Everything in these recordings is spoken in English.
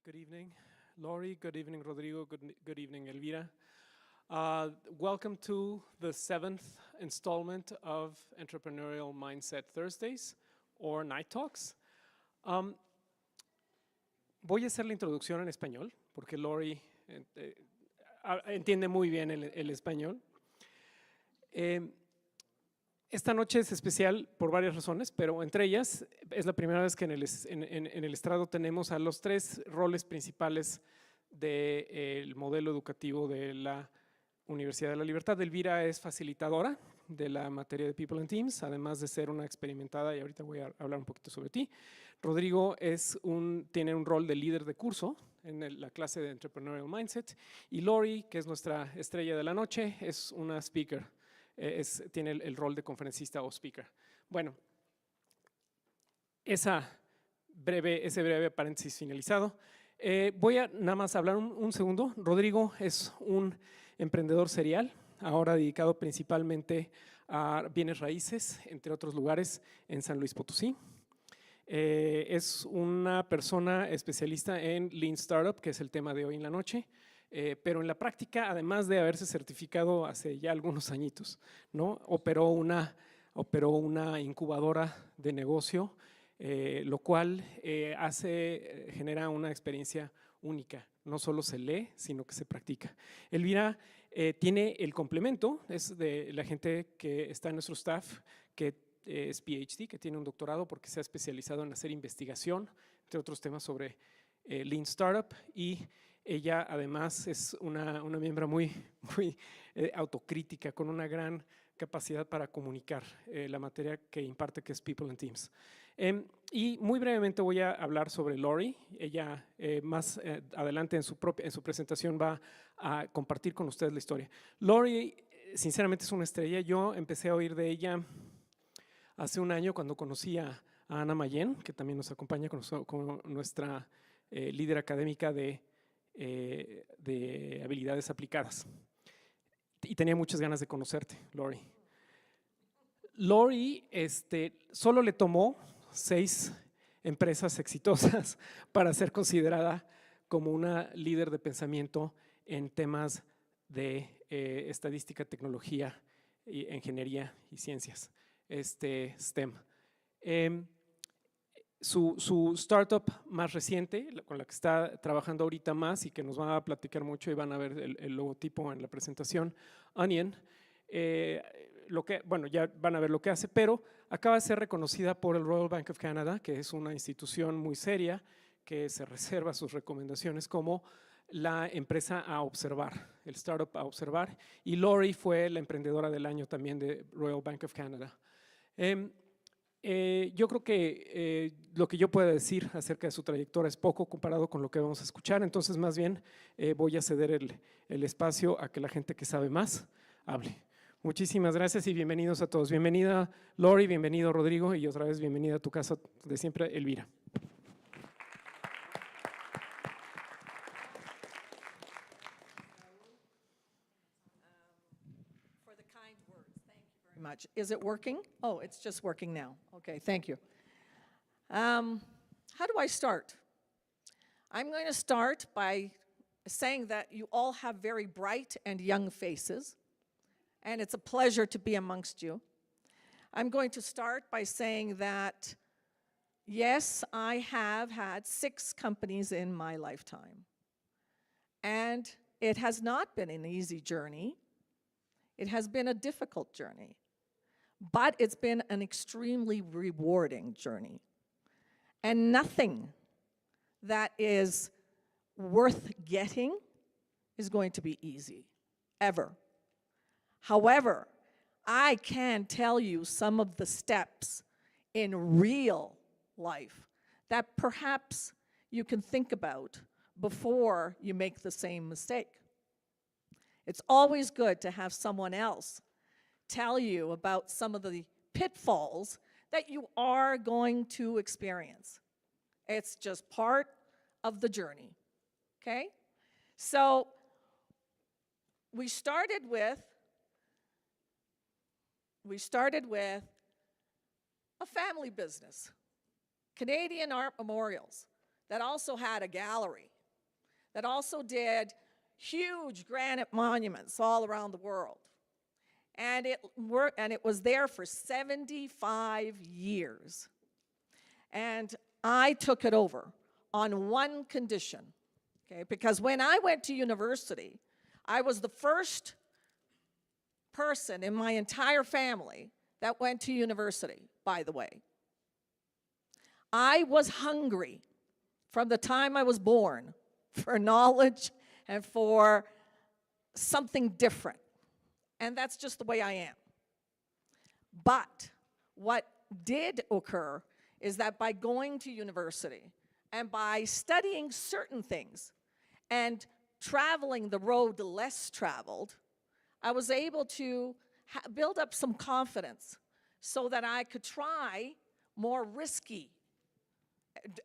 Good evening, Laurie. Good evening, Rodrigo. Good evening, Elvira. Welcome to the 7th installment of Entrepreneurial Mindset Thursdays, or Night Talks. Voy a hacer la introducción en español, porque Laurie entiende muy bien el español. Esta noche es especial por varias razones, pero entre ellas es la primera vez que en el estrado tenemos a los 3 roles principales del modelo educativo de la Universidad de la Libertad. Elvira es facilitadora de la materia de People and Teams, además de ser una experimentada, y ahorita voy a hablar un poquito sobre ti. Rodrigo tiene un rol de líder de curso en la clase de Entrepreneurial Mindset, y Laurie, que es nuestra estrella de la noche, es una speaker. Tiene el rol de conferencista o speaker. Bueno, ese breve paréntesis finalizado. Voy a nada más hablar un segundo. Rodrigo es un emprendedor serial, ahora dedicado principalmente a bienes raíces, entre otros lugares, en San Luis Potosí. Es una persona especialista en Lean Startup, que es el tema de hoy en la noche. Pero en la práctica, además de haberse certificado hace ya algunos añitos, ¿no? Operó una incubadora de negocio, lo cual genera una experiencia única. No solo se lee, sino que se practica. Elvira tiene el complemento, es de la gente que está en nuestro staff, que es PhD, que tiene un doctorado porque se ha especializado en hacer investigación, entre otros temas sobre Lean Startup, y ella además es una miembro muy autocrítica, con una gran capacidad para comunicar la materia que imparte, que es People and Teams. Y muy brevemente voy a hablar sobre Laurie. Ella más adelante en su presentación va a compartir con ustedes la historia. Laurie sinceramente es una estrella. Yo empecé a oír de ella hace un año cuando conocí a Ana Mayen, que también nos acompaña con nuestra líder académica de habilidades aplicadas, y tenía muchas ganas de conocerte, Laurie. Laurie solo le tomó 6 empresas exitosas para ser considerada como una líder de pensamiento en temas de estadística, tecnología, ingeniería y ciencias, STEM. Su startup más reciente, con la que está trabajando ahorita más y que nos va a platicar mucho, y van a ver el logotipo en la presentación, Onyen, ya van a ver lo que hace, pero acaba de ser reconocida por el Royal Bank of Canada, que es una institución muy seria que se reserva sus recomendaciones como la empresa a observar, el startup a observar, y Laurie fue la emprendedora del año también de Royal Bank of Canada. Yo creo que lo que yo pueda decir acerca de su trayectoria es poco comparado con lo que vamos a escuchar, entonces más bien voy a ceder el espacio a que la gente que sabe más hable. Muchísimas gracias y bienvenidos a todos. Bienvenida Laurie, bienvenido Rodrigo, y otra vez bienvenida a tu casa de siempre, Elvira. Much. Is it working? Oh, it's just working now. Okay, thank you. How do I start? I'm going to start by saying that you all have very bright and young faces, and it's a pleasure to be amongst you. I'm going to start by saying that, yes, I have had 6 companies in my lifetime, and it has not been an easy journey. It has been a difficult journey. But it's been an extremely rewarding journey. And nothing that is worth getting is going to be easy, ever. However, I can tell you some of the steps in real life that perhaps you can think about before you make the same mistake. It's always good to have someone else tell you about some of the pitfalls that you are going to experience. It's just part of the journey, okay? So we started with a family business, Canadian Art Memorials, that also had a gallery that also did huge granite monuments all around the world. And it was there for 75 years. And I took it over on one condition, okay? Because when I went to university, I was the first person in my entire family that went to university, by the way. I was hungry from the time I was born for knowledge and for something different. And that's just the way I am. But what did occur is that by going to university and by studying certain things and traveling the road less traveled, I was able to build up some confidence so that I could try more risky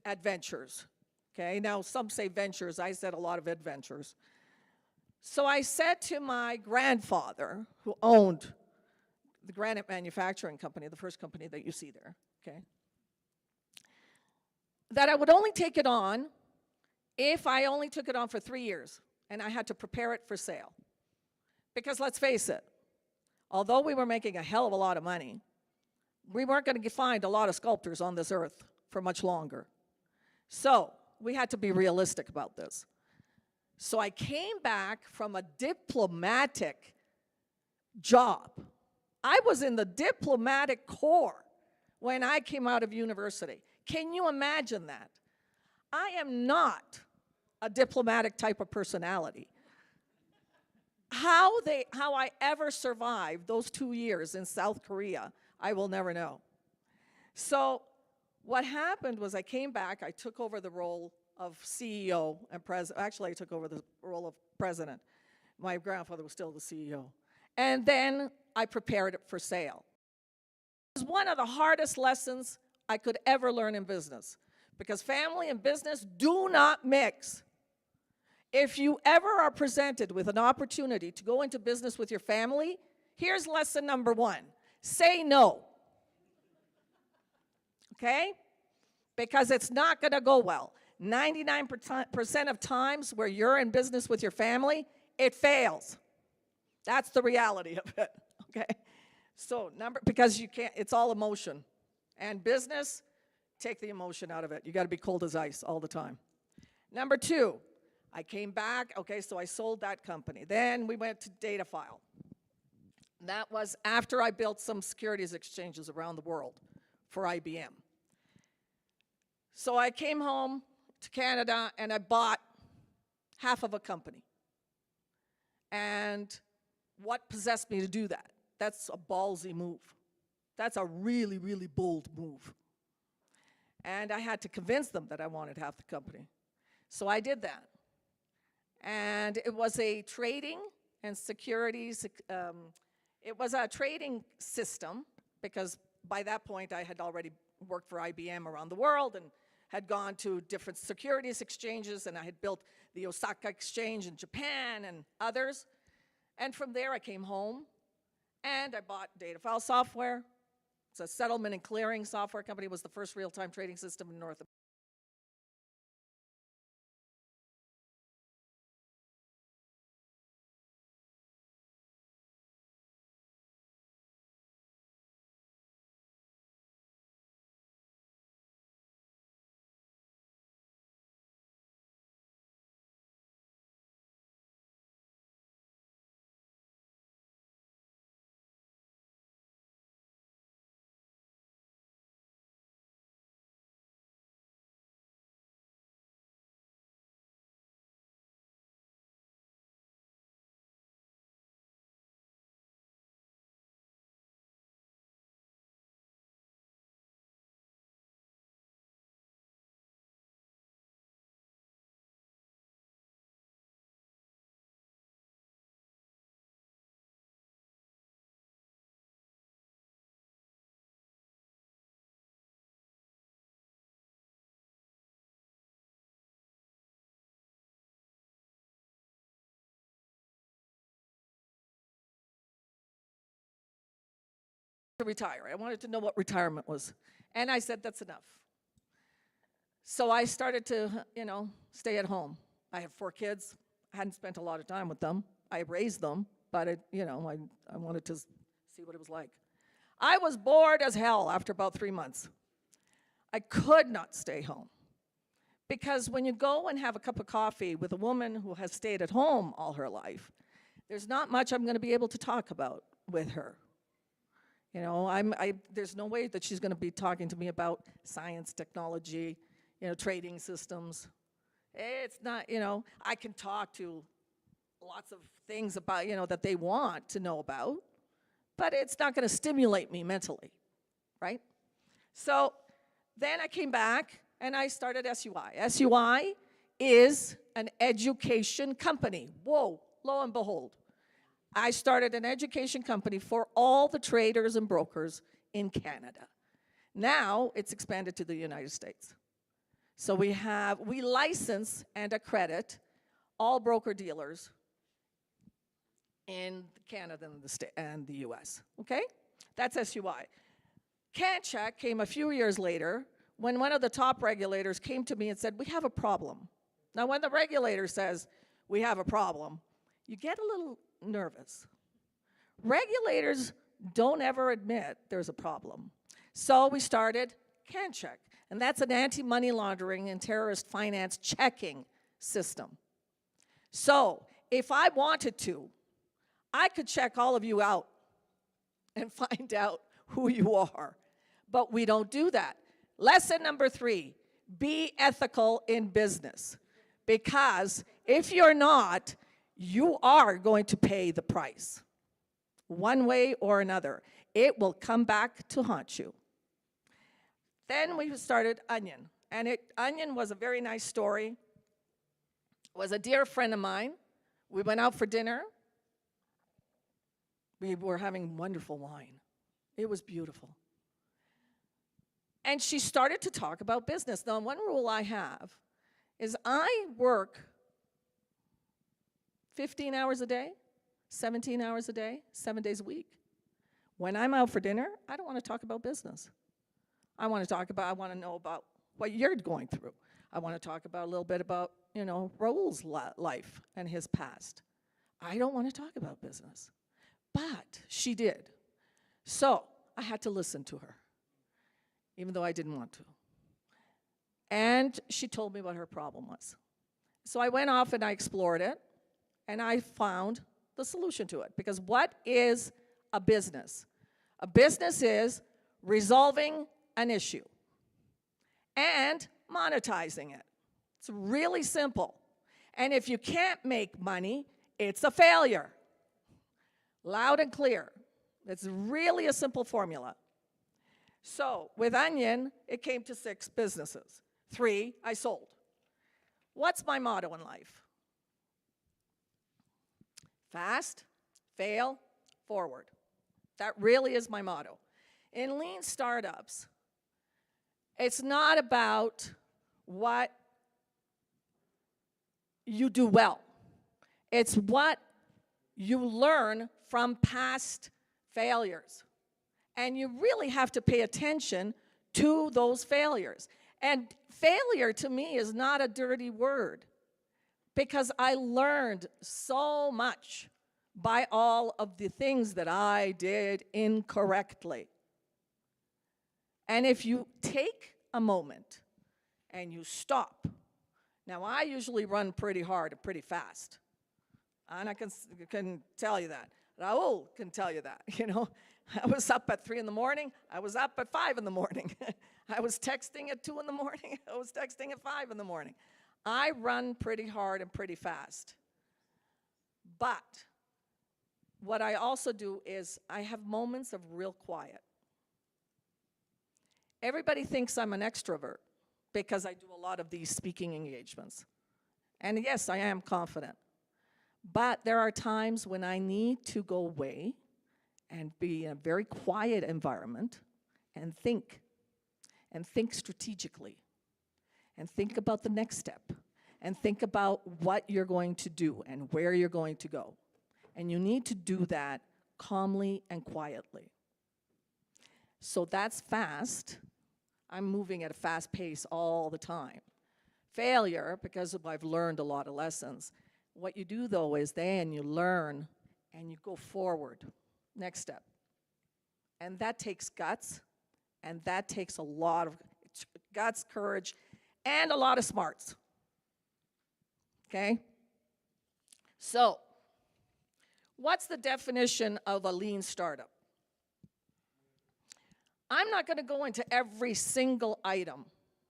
adventures. Okay, now some say ventures, I said a lot of adventures. So I said to my grandfather, who owned the granite manufacturing company, the first company that you see there, okay, that I would only take it on if I only took it on for 3 years, and I had to prepare it for sale. Because let's face it, although we were making a hell of a lot of money, we weren't going to find a lot of sculptors on this earth for much longer. So we had to be realistic about this. So I came back from a diplomatic job. I was in the diplomatic corps when I came out of university. Can you imagine that? I am not a diplomatic type of personality. How I ever survived those 2 years in South Korea, I will never know. So what happened was I came back, I took over the role of CEO and president. Actually, I took over the role of president. My grandfather was still the CEO. And then I prepared it for sale. It was one of the hardest lessons I could ever learn in business, because family and business do not mix. If you ever are presented with an opportunity to go into business with your family, here's lesson number 1. Say no. Okay? Because it's not going to go well. 99% of times where you're in business with your family, it fails. That's the reality of it, okay? So because you can't, it's all emotion. And business, take the emotion out of it. You got to be cold as ice all the time. Number 2, I came back, okay, so I sold that company. Then we went to Data File. That was after I built some securities exchanges around the world for IBM. So I came home to Canada and I bought half of a company. And what possessed me to do that? That's a ballsy move. That's a really, really bold move. And I had to convince them that I wanted half the company. So I did that. And it was a trading and securities, it was a trading system, because by that point I had already worked for IBM around the world and had gone to different securities exchanges, and I had built the Osaka exchange in Japan and others. And from there I came home and I bought Data File Software. It's a settlement and clearing software company. It was the first real-time trading system in North America. To retire. I wanted to know what retirement was. And I said, that's enough. So I started to, stay at home. I have 4 kids. I hadn't spent a lot of time with them. I raised them, but I wanted to see what it was like. I was bored as hell after about 3 months. I could not stay home. Because when you go and have a cup of coffee with a woman who has stayed at home all her life, there's not much I'm going to be able to talk about with her. You know, there's no way that she's going to be talking to me about science, technology, trading systems. It's not, I can talk to lots of things about, that they want to know about, but it's not going to stimulate me mentally, right? So then I came back and I started SUI. SUI is an education company. Whoa, lo and behold. I started an education company for all the traders and brokers in Canada. Now it's expanded to the United States. So we license and accredit all broker-dealers in Canada and the US, okay? That's SUI. CanCheck came a few years later when one of the top regulators came to me and said, we have a problem. Now, when the regulator says, we have a problem, you get a little nervous. Regulators don't ever admit there's a problem. So we started CanCheck, and that's an anti-money laundering and terrorist finance checking system. So if I wanted to, I could check all of you out and find out who you are. But we don't do that. Lesson number 3, be ethical in business. Because if you're not, you are going to pay the price. One way or another. It will come back to haunt you. Then we started Onyen. And Onyen was a very nice story. Was a dear friend of mine. We went out for dinner. We were having wonderful wine. It was beautiful. And she started to talk about business. Now, one rule I have is I work 15 hours a day, 17 hours a day, 7 days a week. When I'm out for dinner, I don't want to talk about business. I want to know about what you're going through. I want to talk about a little bit about, Raul's life and his past. I don't want to talk about business. But she did. So I had to listen to her, even though I didn't want to. And she told me what her problem was. So I went off and I explored it, and I found the solution to it. Because what is a business? A business is resolving an issue and monetizing it. It's really simple. And if you can't make money, it's a failure. Loud and clear. It's really a simple formula. So with Onyen, it came to 6 businesses. 3 I sold. What's my motto in life? Fast, fail, forward. That really is my motto. In lean startups, it's not about what you do well. It's what you learn from past failures. And you really have to pay attention to those failures. And failure to me is not a dirty word, because I learned so much by all of the things that I did incorrectly. And if you take a moment and you stop, now I usually run pretty hard and pretty fast. And I can tell you that. Raul can tell you that, I was up at 3 in the morning. I was up at 5 in the morning. I was texting at 2 in the morning. I was texting at 5 in the morning. I run pretty hard and pretty fast. But what I also do is I have moments of real quiet. Everybody thinks I'm an extrovert because I do a lot of these speaking engagements. And yes, I am confident. But there are times when I need to go away and be in a very quiet environment and think strategically, and think about the next step, and think about what you're going to do and where you're going to go. And you need to do that calmly and quietly. So that's fast. I'm moving at a fast pace all the time. failure because I've learned a lot of lessons. What you do, though, is then you learn and you go forward. Next step. And that takes guts, and that takes a lot of guts, courage, and a lot of smarts. Okay? So, what's the definition of a lean startup? I'm not going to go into every single item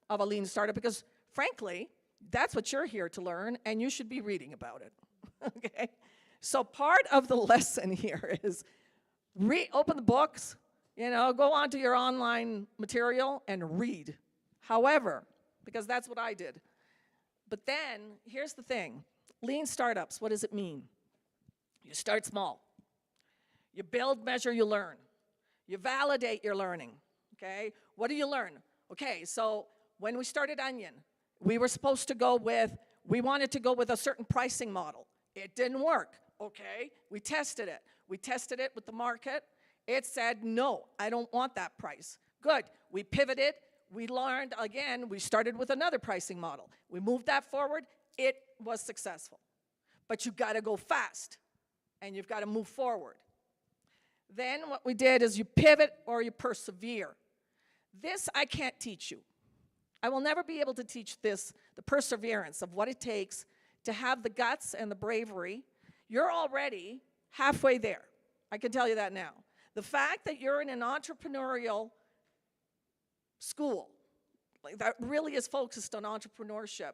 of a lean startup because, frankly, that's what you're here to learn, and you should be reading about it. Okay? So part of the lesson here is open the books, go onto your online material and read. However, because that's what I did. But then, here's the thing. Lean startups, what does it mean? You start small. You build, measure, you learn. You validate your learning, okay? What do you learn? Okay, so when we started Onyen, we wanted to go with a certain pricing model. It didn't work, okay? We tested it. We tested it with the market. It said, no, I don't want that price. Good, we pivoted. We learned, again, we started with another pricing model. We moved that forward. It was successful. But you've got to go fast, and you've got to move forward. Then what we did is you pivot or you persevere. This I can't teach you. I will never be able to teach this, the perseverance of what it takes to have the guts and the bravery. You're already halfway there. I can tell you that now. The fact that you're in an entrepreneurial school that really is focused on entrepreneurship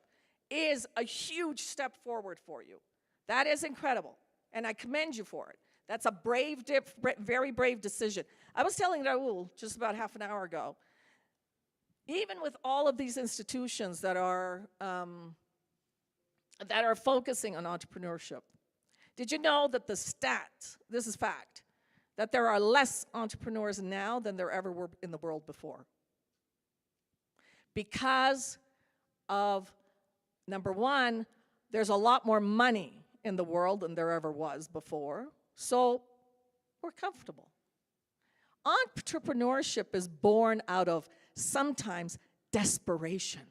is a huge step forward for you. That is incredible, and I commend you for it. That's a very brave decision. I was telling Raul just about half an hour ago, even with all of these institutions that are focusing on entrepreneurship, did you know that the stats, this is fact, that there are less entrepreneurs now than there ever were in the world before? Because of, number one, there's a lot more money in the world than there ever was before. So we're comfortable. Entrepreneurship is born out of sometimes desperation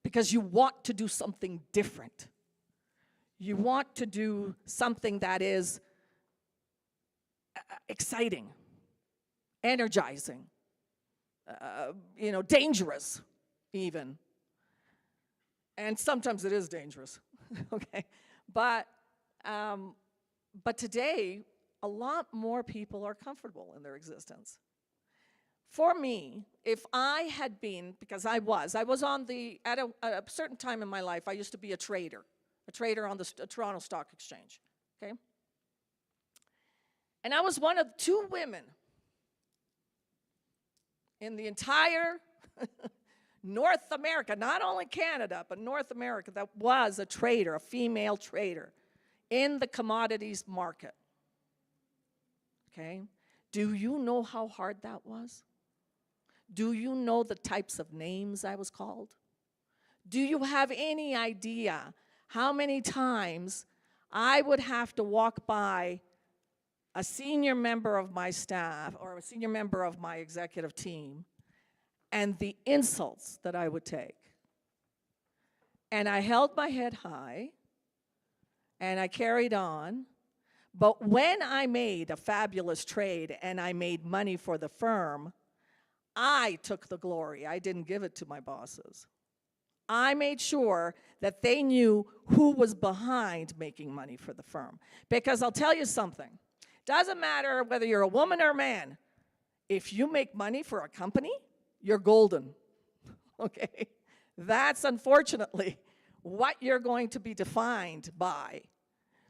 because you want to do something different. You want to do something that is exciting, energizing, dangerous even. And sometimes it is dangerous, okay? But today, a lot more people are comfortable in their existence. For me, if I had been, because I was at a certain time in my life, I used to be a trader on the Toronto Stock Exchange, okay? And I was one of 2 women in the entire North America, not only Canada, but North America, that was a trader, a female trader, in the commodities market. Okay? Do you know how hard that was? Do you know the types of names I was called? Do you have any idea how many times I would have to walk by a senior member of my staff or a senior member of my executive team and the insults that I would take? And I held my head high, and I carried on. But when I made a fabulous trade and I made money for the firm, I took the glory. I didn't give it to my bosses. I made sure that they knew who was behind making money for the firm. Because I'll tell you something. Doesn't matter whether you're a woman or a man. If you make money for a company, you're golden. Okay? That's unfortunately what you're going to be defined by.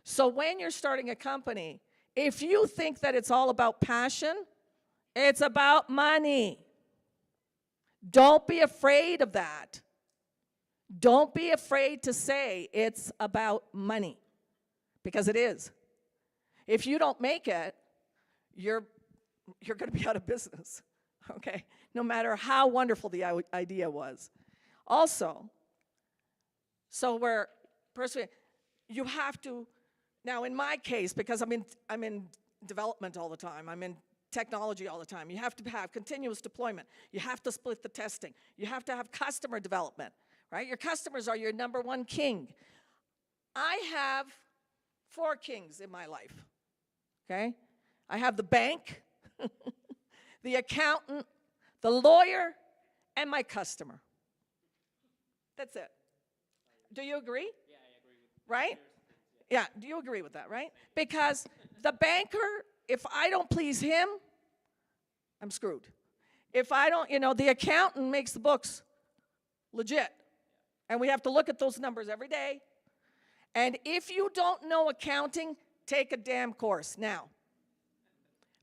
So when you're starting a company, if you think that it's all about passion, it's about money. Don't be afraid of that. Don't be afraid to say it's about money, because it is. If you don't make it, you're going to be out of business, okay? No matter how wonderful the idea was. Also, so we're pursuing, you have to, now in my case, because I'm in development all the time, I'm in technology all the time, you have to have continuous deployment. You have to split the testing. You have to have customer development, right? Your customers are your number one king. I have 4 kings in my life, okay? I have the bank, the accountant, the lawyer, and my customer. That's it. Do you agree? Yeah, I agree with Right? Yeah, do you agree with that, right? Because the banker, if I don't please him, I'm screwed. If I don't, the accountant makes the books legit. And we have to look at those numbers every day. And if you don't know accounting, take a damn course now.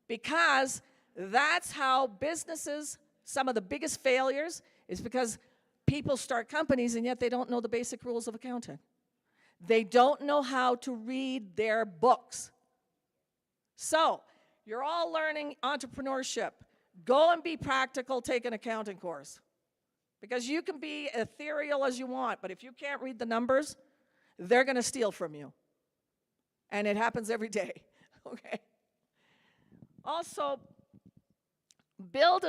Because that's how businesses, some of the biggest failures is because people start companies and yet they don't know the basic rules of accounting. They don't know how to read their books. So, you're all learning entrepreneurship. Go and be practical, take an accounting course. Because you can be ethereal as you want, but if you can't read the numbers, they're going to steal from you. And it happens every day, okay? Also, build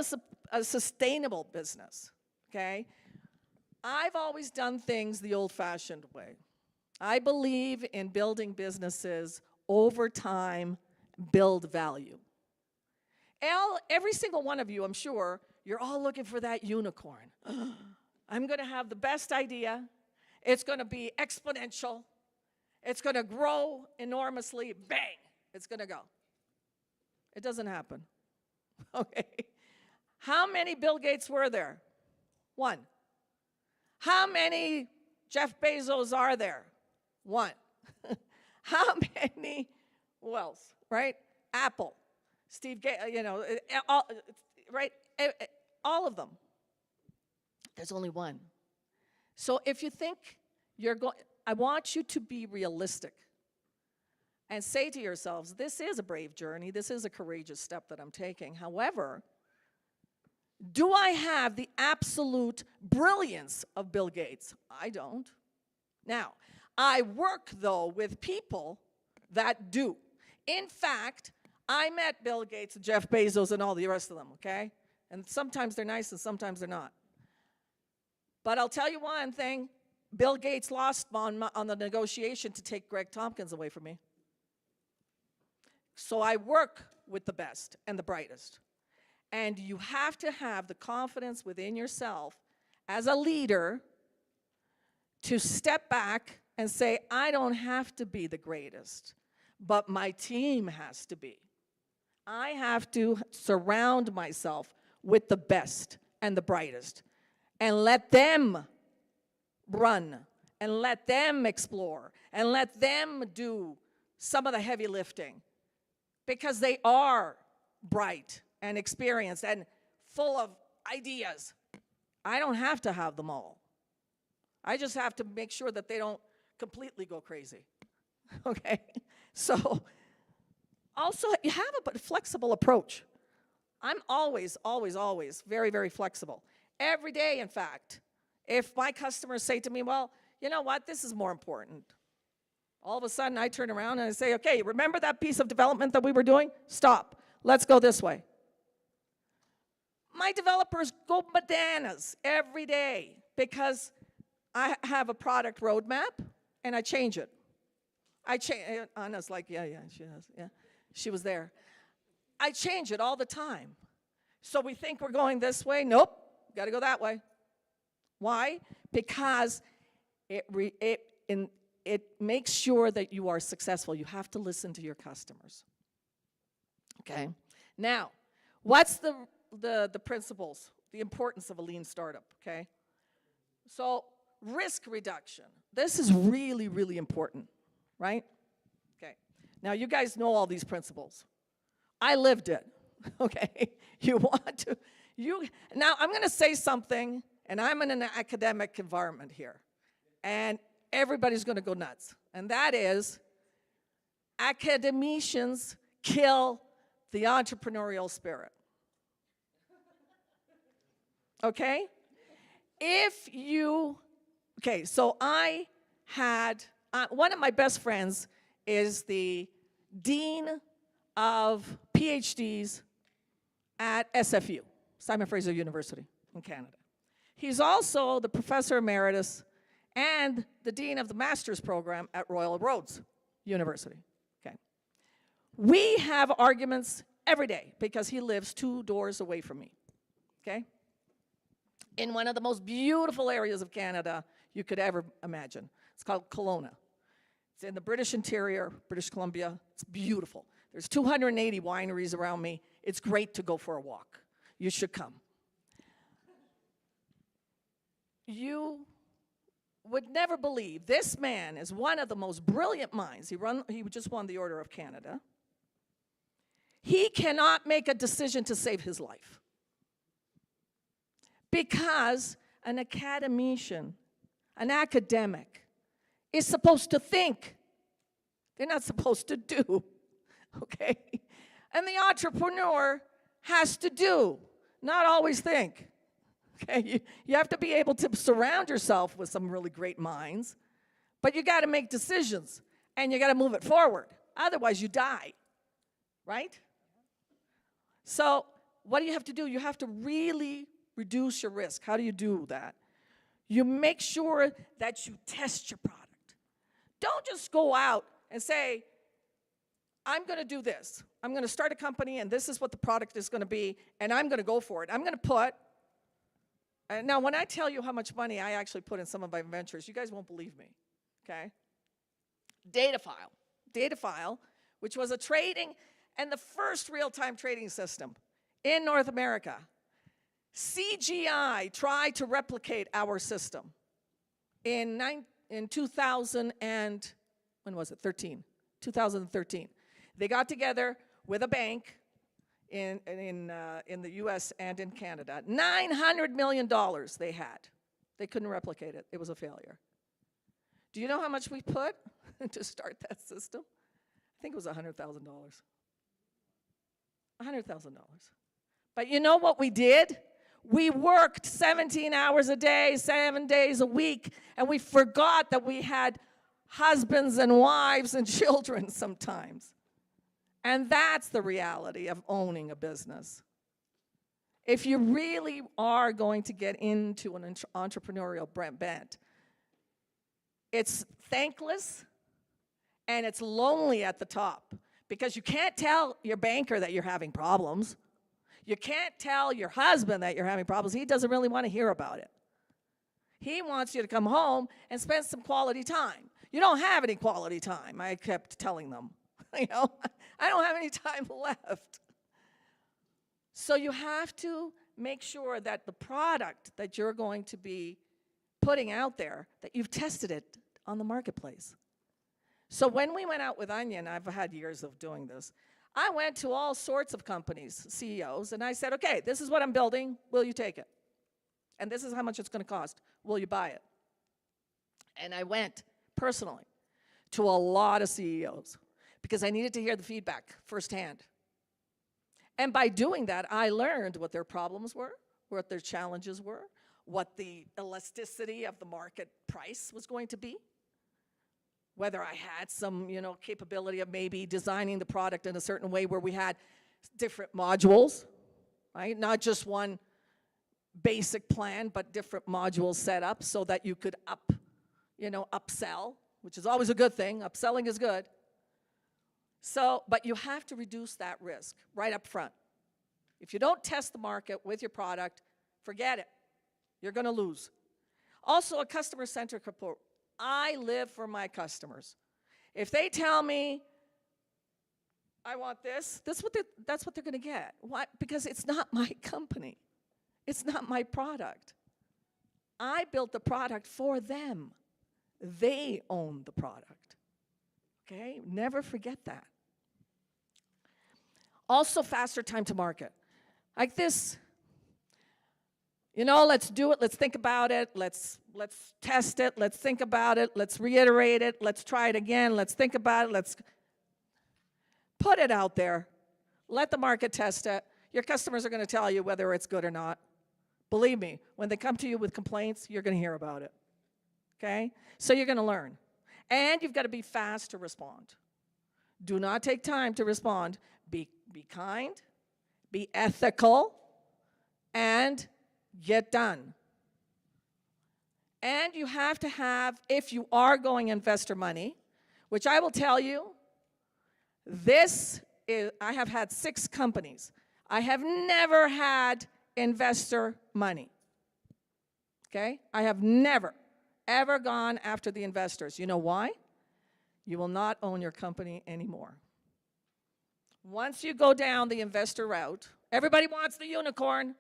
a sustainable business, okay? I've always done things the old-fashioned way. I believe in building businesses over time, build value. Every single one of you, I'm sure, you're all looking for that unicorn. I'm going to have the best idea. It's going to be exponential. It's going to grow enormously. Bang, it's going to go. It doesn't happen. Okay. How many Bill Gates were there? 1. How many Jeff Bezos are there? 1. How many, who else, right? Apple, Steve Gates, right? All of them. There's only 1. So if you think you're going, I want you to be realistic and say to yourselves, this is a brave journey. This is a courageous step that I'm taking. However, do I have the absolute brilliance of Bill Gates? I don't. Now, I work, though, with people that do. In fact, I met Bill Gates and Jeff Bezos and all the rest of them, okay? And sometimes they're nice and sometimes they're not. But I'll tell you one thing, Bill Gates lost on the negotiation to take Greg Tompkins away from me. So I work with the best and the brightest. And you have to have the confidence within yourself as a leader to step back and say, I don't have to be the greatest, but my team has to be. I have to surround myself with the best and the brightest and let them run and let them explore and let them do some of the heavy lifting because they are bright and experienced and full of ideas. I don't have to have them all. I just have to make sure that they don't completely go crazy, okay? So, also, you have a flexible approach. I'm always, always, always very, very flexible. Every day, in fact, if my customers say to me, well, you know what, this is more important. All of a sudden, I turn around and I say, okay, remember that piece of development that we were doing? Stop. Let's go this way. My developers go bananas every day because I have a product roadmap and I change it. Anna's like, yeah, she has, yeah. She was there. I change it all the time. So we think we're going this way. Nope, got to go that way. Why? Because it makes sure that you are successful. You have to listen to your customers. Okay? Now, what's the principles, the importance of a lean startup, okay? So, risk reduction. This is really, really important, right? Okay. Now, you guys know all these principles. I lived it, okay? Now, I'm going to say something, and I'm in an academic environment here, and everybody's going to go nuts, and that is academicians kill the entrepreneurial spirit. Okay? So I had, one of my best friends is the dean of PhDs at SFU, Simon Fraser University in Canada. He's also the professor emeritus and the dean of the master's program at Royal Roads University. Okay. We have arguments every day because he lives 2 doors away from me. Okay? In one of the most beautiful areas of Canada you could ever imagine. It's called Kelowna. It's in the British interior, British Columbia. It's beautiful. There's 280 wineries around me. It's great to go for a walk. You should come. You would never believe this man is one of the most brilliant minds. He just won the Order of Canada. He cannot make a decision to save his life because an academician, an academic, is supposed to think. They're not supposed to do, okay? And the entrepreneur has to do, not always think. Okay, you have to be able to surround yourself with some really great minds, but you got to make decisions, and you got to move it forward. Otherwise, you die, right? So what do you have to do? You have to really reduce your risk. How do you do that? You make sure that you test your product. Don't just go out and say, I'm going to do this. I'm going to start a company, and this is what the product is going to be, and I'm going to go for it. I'm going to put, now when I tell you how much money I actually put in some of my ventures, you guys won't believe me, okay? Data file, which was a trading and the first real-time trading system in North America. CGI tried to replicate our system in 2000 and, when was it, 2013. They got together with a bank in the US and in Canada. $900 million they had. They couldn't replicate it. It was a failure. Do you know how much we put to start that system? I think it was $100,000. $100,000. But you know what we did? We worked 17 hours a day, 7 days a week, and we forgot that we had husbands and wives and children sometimes. And that's the reality of owning a business. If you really are going to get into an entrepreneurial bent, it's thankless and it's lonely at the top because you can't tell your banker that you're having problems. You can't tell your husband that you're having problems. He doesn't really want to hear about it. He wants you to come home and spend some quality time. You don't have any quality time, I kept telling them. You know, I don't have any time left. So you have to make sure that the product that you're going to be putting out there, that you've tested it on the marketplace. So when we went out with Onyen, I've had years of doing this, I went to all sorts of companies, CEOs, and I said, okay, this is what I'm building. Will you take it? And this is how much it's going to cost. Will you buy it? And I went personally to a lot of CEOs because I needed to hear the feedback firsthand. And by doing that, I learned what their problems were, what their challenges were, what the elasticity of the market price was going to be, whether I had some, capability of maybe designing the product in a certain way where we had different modules, right? Not just one basic plan, but different modules set up so that you could upsell, which is always a good thing. Upselling is good. So, but you have to reduce that risk right up front. If you don't test the market with your product, forget it. You're going to lose. Also, a customer-centric approach. I live for my customers. If they tell me, I want this, that's what they're going to get. Why? Because it's not my company. It's not my product. I built the product for them. They own the product. Okay? Never forget that. Also, faster time to market. Like this, let's do it, let's think about it, let's test it, let's think about it, let's reiterate it, let's try it again, let's think about it, let's put it out there. Let the market test it. Your customers are going to tell you whether it's good or not. Believe me, when they come to you with complaints, you're going to hear about it. Okay? So you're going to learn. And you've got to be fast to respond. Do not take time to respond. Be kind, be ethical, and get done. And you have to have, if you are going investor money, which I will tell you, I have had 6 companies. I have never had investor money. Okay? I have never, ever gone after the investors. You know why? You will not own your company anymore. Once you go down the investor route, everybody wants the unicorn,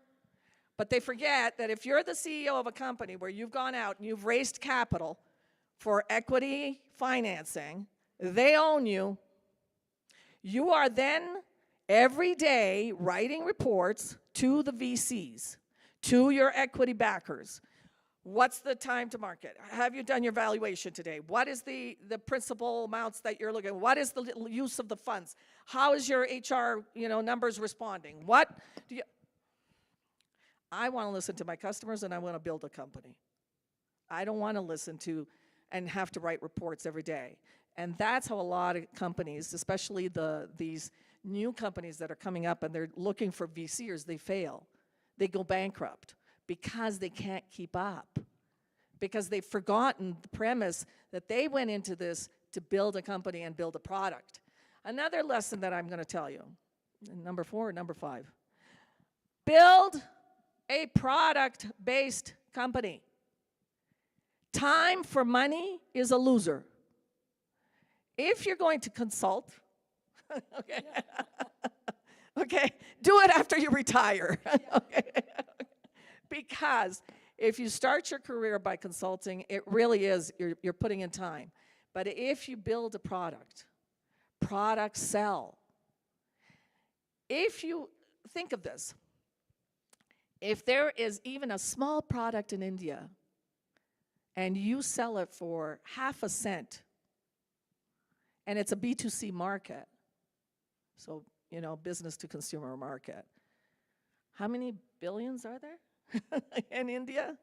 but they forget that if you're the CEO of a company where you've gone out and you've raised capital for equity financing, they own you. You are then every day writing reports to the VCs, to your equity backers. What's the time to market? Have you done your valuation today? What is the principal amounts that you're looking at? What is the use of the funds? How is your HR, numbers responding? What do you... I want to listen to my customers and I want to build a company. I don't want to listen to and have to write reports every day. And that's how a lot of companies, especially these new companies that are coming up and they're looking for VCers, they fail. They go bankrupt because they can't keep up. Because they've forgotten the premise that they went into this to build a company and build a product. Another lesson that I'm going to tell you, number 4 or number 5, build a product-based company. Time for money is a loser. If you're going to consult, okay, okay, do it after you retire, okay? Because if you start your career by consulting, it really is, you're putting in time. But if you build a product, products sell. If you think of this, if there is even a small product in India and you sell it for half a cent, and it's a B2C market, so, business to consumer market, how many billions are there in India?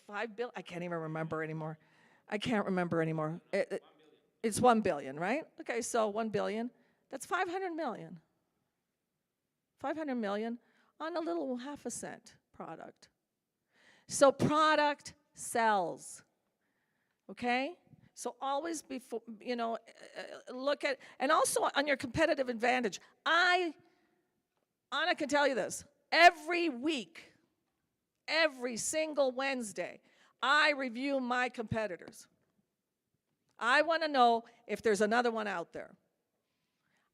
5 billion, I can't even remember anymore. I can't remember anymore. It's 1 billion, right? Okay, so 1 billion, that's 500 million. 500 million on a little half a cent product. So product sells, okay? So always before, look at, and also on your competitive advantage. Anna can tell you this, every week, every single Wednesday, I review my competitors. I want to know if there's another one out there.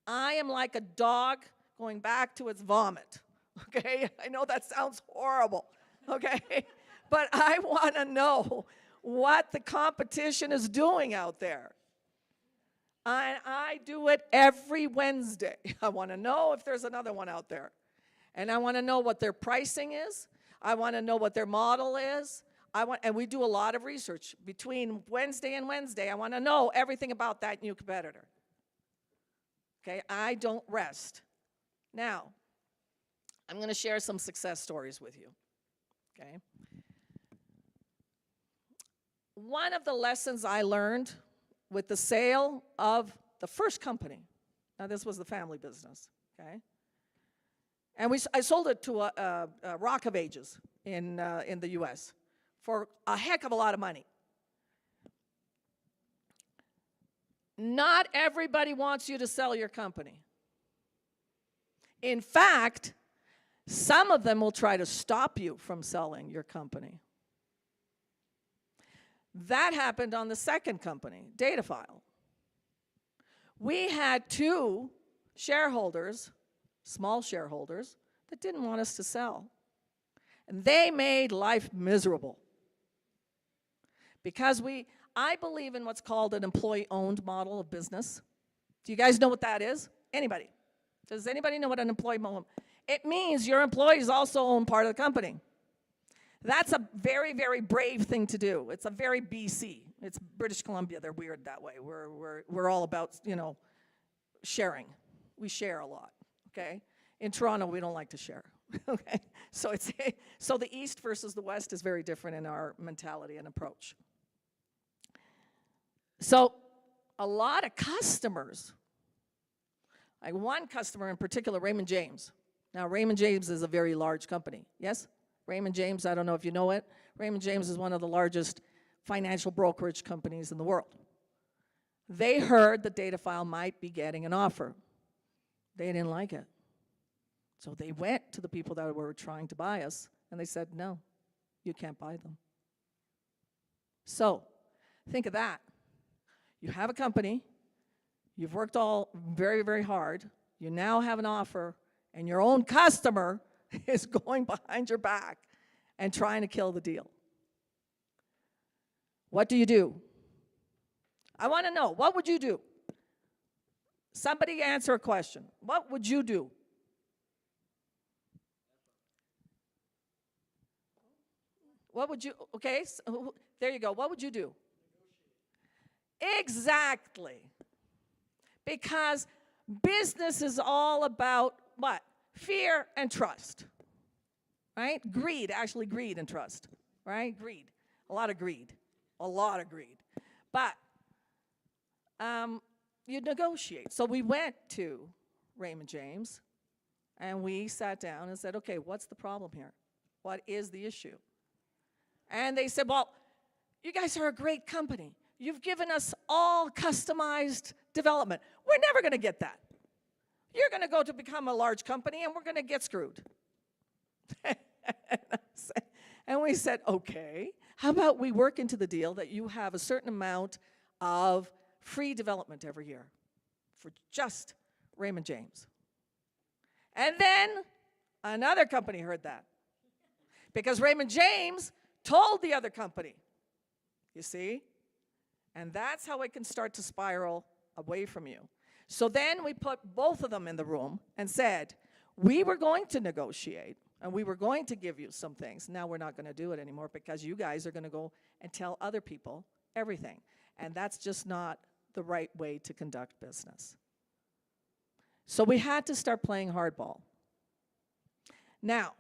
I am like a dog going back to its vomit, okay? I know that sounds horrible, okay? But I want to know what the competition is doing out there. I do it every Wednesday. I want to know if there's another one out there. And I want to know what their pricing is. I want to know what their model is. And we do a lot of research. Between Wednesday and Wednesday, I want to know everything about that new competitor. Okay, I don't rest. Now, I'm going to share some success stories with you. Okay. One of the lessons I learned with the sale of the first company, now this was the family business, okay? And I sold it to a Rock of Ages in the US for a heck of a lot of money. Not everybody wants you to sell your company. In fact, some of them will try to stop you from selling your company. That happened on the second company, Datafile. We had 2 shareholders, small shareholders, that didn't want us to sell. And they made life miserable. Because I believe in what's called an employee-owned model of business. Do you guys know what that is? Anybody? Does anybody know what an employee model is? It means your employees also own part of the company. That's a very, very brave thing to do. It's a very BC. It's British Columbia. They're weird that way. We're all about, sharing. We share a lot, okay? In Toronto, we don't like to share, okay? So the East versus the West is very different in our mentality and approach. So a lot of customers, like one customer in particular, Raymond James. Now, Raymond James is a very large company, yes? Raymond James, I don't know if you know it. Raymond James is one of the largest financial brokerage companies in the world. They heard that Datafile might be getting an offer. They didn't like it. So they went to the people that were trying to buy us, and they said, no, you can't buy them. So think of that. You have a company, you've worked all very, very hard, you now have an offer, and your own customer is going behind your back and trying to kill the deal. What do you do? I want to know, what would you do? Somebody answer a question. What would you do? What would you, okay, so there you go. What would you do? Exactly. Because business is all about what? Fear and trust, right? Greed, actually greed and trust, right? Greed, a lot of greed, a lot of greed. But you negotiate. So we went to Raymond James, and we sat down and said, okay, what's the problem here? What is the issue? And they said, well, you guys are a great company. You've given us all customized development. We're never going to get that. You're going to go to become a large company, and we're going to get screwed. And we said, okay, how about we work into the deal that you have a certain amount of free development every year for just Raymond James. And then another company heard that, because Raymond James told the other company, you see? And that's how it can start to spiral away from you. So then we put both of them in the room and said, we were going to negotiate, and we were going to give you some things. Now we're not going to do it anymore, because you guys are going to go and tell other people everything. And that's just not the right way to conduct business. So we had to start playing hardball. Now,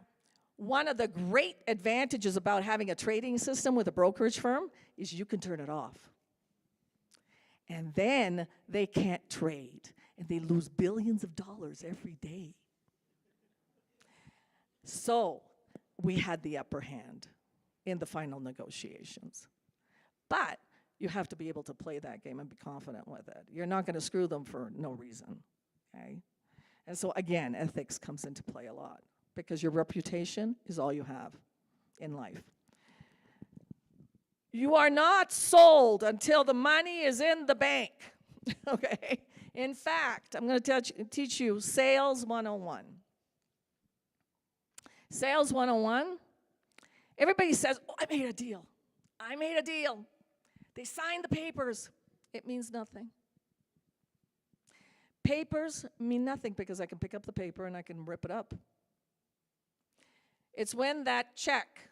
one of the great advantages about having a trading system with a brokerage firm is you can turn it off. And then they can't trade, and they lose billions of dollars every day. So we had the upper hand in the final negotiations. But you have to be able to play that game and be confident with it. You're not going to screw them for no reason, okay? And so again, ethics comes into play a lot, because your reputation is all you have in life. You are not sold until the money is in the bank, okay? In fact, I'm going to teach you Sales 101. Sales 101, everybody says, oh, I made a deal. I made a deal. They signed the papers. It means nothing. Papers mean nothing, because I can pick up the paper and I can rip it up. It's when that check,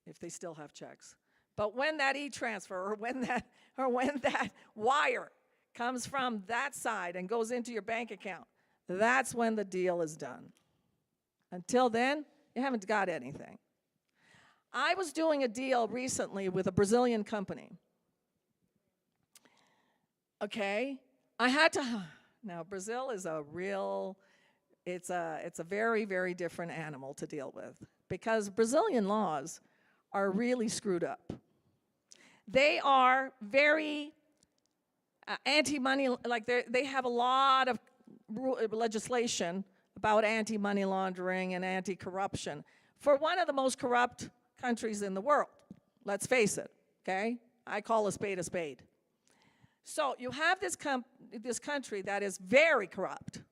if they still have checks, but when that e-transfer or when that wire comes from that side and goes into your bank account, that's when the deal is done. Until then, you haven't got anything. I was doing a deal recently with a Brazilian company. Okay, I had to, now Brazil is a real, it's a very, very different animal to deal with, because Brazilian laws are really screwed up. They are very anti-money, like they have a lot of legislation about anti-money laundering and anti-corruption for one of the most corrupt countries in the world. Let's face it, okay? I call a spade a spade. So you have this country that is very corrupt,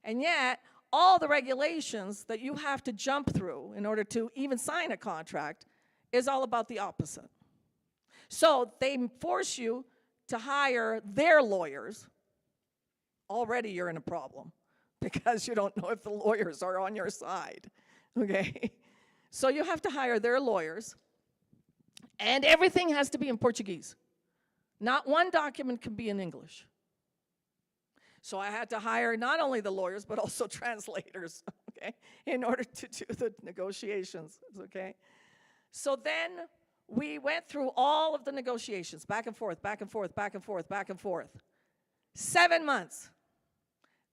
and yet all the regulations that you have to jump through in order to even sign a contract is all about the opposite. So they force you to hire their lawyers. Already you're in a problem, because you don't know if the lawyers are on your side, okay? So you have to hire their lawyers, and everything has to be in Portuguese. Not one document can be in English. So I had to hire not only the lawyers, but also translators, okay, in order to do the negotiations, okay? So then we went through all of the negotiations, back and forth, back and forth, back and forth, back and forth. 7 months.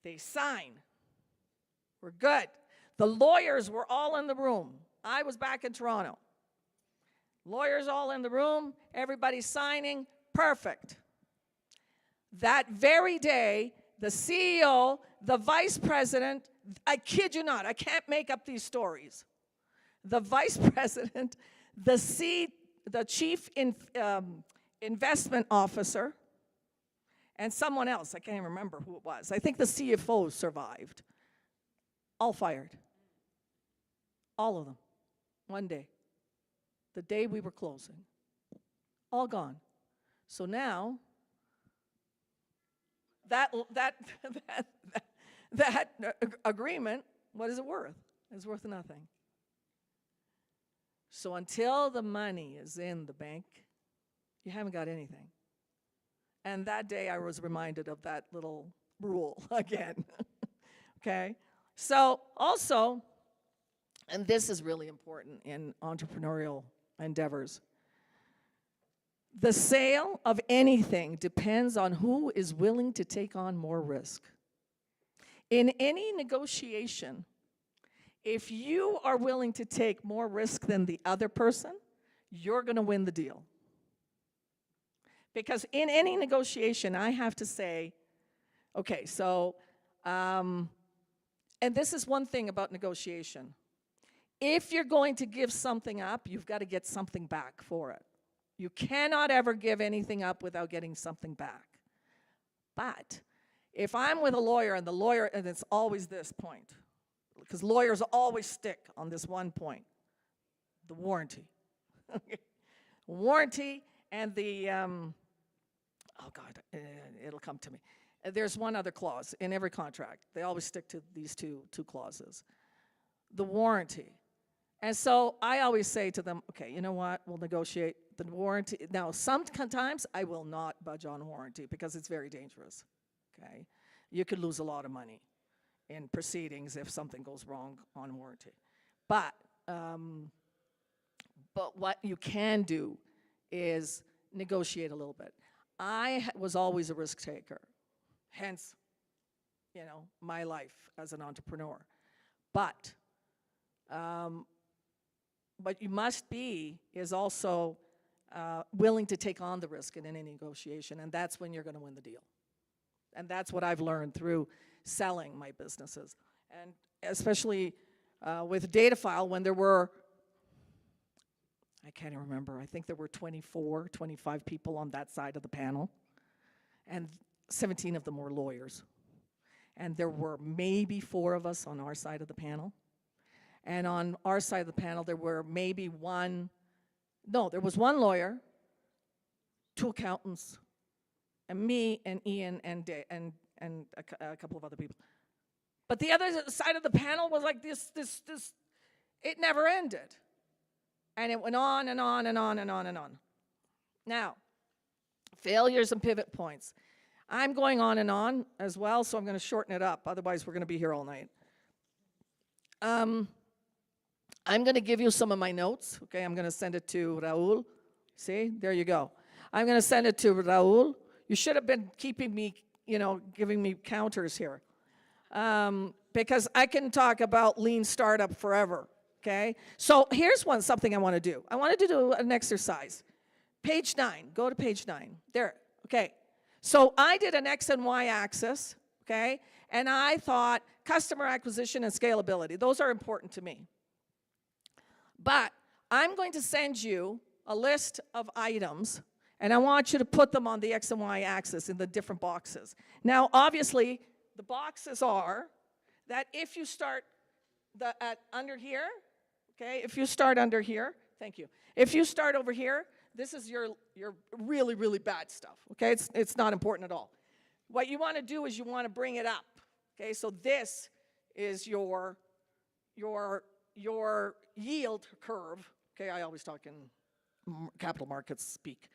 They sign. We're good. The lawyers were all in the room. I was back in Toronto. Lawyers all in the room, everybody signing, perfect. That very day, the CEO, the vice president, I kid you not, I can't make up these stories. The vice president, the chief investment officer, and someone else, I can't even remember who it was. I think the CFO survived. All fired. All of them. One day. The day we were closing. All gone. So now, that agreement, what is it worth? It's worth nothing. So until the money is in the bank, you haven't got anything. And that day I was reminded of that little rule again. Okay? So also, and this is really important in entrepreneurial endeavors, the sale of anything depends on who is willing to take on more risk. In any negotiation, if you are willing to take more risk than the other person, you're going to win the deal. Because in any negotiation, I have to say, okay, so, and this is one thing about negotiation. If you're going to give something up, you've got to get something back for it. You cannot ever give anything up without getting something back. But if I'm with a lawyer and the lawyer, and it's always this point, because lawyers always stick on this one point, the warranty. Warranty and the, oh God, it'll come to me. There's one other clause in every contract. They always stick to these two clauses. The warranty. And so I always say to them, okay, you know what, we'll negotiate the warranty. Now, sometimes I will not budge on warranty because it's very dangerous, okay? You could lose a lot of money in proceedings if something goes wrong on warranty. But what you can do is negotiate a little bit. I was always a risk taker, hence, you know, my life as an entrepreneur. But what you must be is also willing to take on the risk in any negotiation, and that's when you're going to win the deal. And that's what I've learned through selling my businesses. And especially with DataFile, when there were, I can't even remember, I think there were 24, 25 people on that side of the panel, and 17 of them were lawyers. And there were maybe 4 of us on our side of the panel. And on our side of the panel, there were maybe there was 1 lawyer, 2 accountants, and me and Ian and a couple of other people. But the other side of the panel was like this, it never ended. And it went on and on and on and on and on. Now, failures and pivot points. I'm going on and on as well, so I'm going to shorten it up. Otherwise, we're going to be here all night. I'm going to give you some of my notes. Okay, I'm going to send it to Raul. See, there you go. I'm going to send it to Raul. You should have been keeping me, you know, giving me counters here. Because I can talk about lean startup forever. Okay, so here's something I want to do. I wanted to do an exercise. Page 9, go to page 9. There, okay. So I did an X and Y axis, okay, and I thought customer acquisition and scalability. Those are important to me. But I'm going to send you a list of items, and I want you to put them on the X and Y axis in the different boxes. Now, obviously, the boxes are that if you start under here, okay, if you start under here, thank you. If you start over here, this is your really, really bad stuff, okay? It's not important at all. What you want to do is you want to bring it up, okay? So this is your yield curve, okay? I always talk in capital markets speak.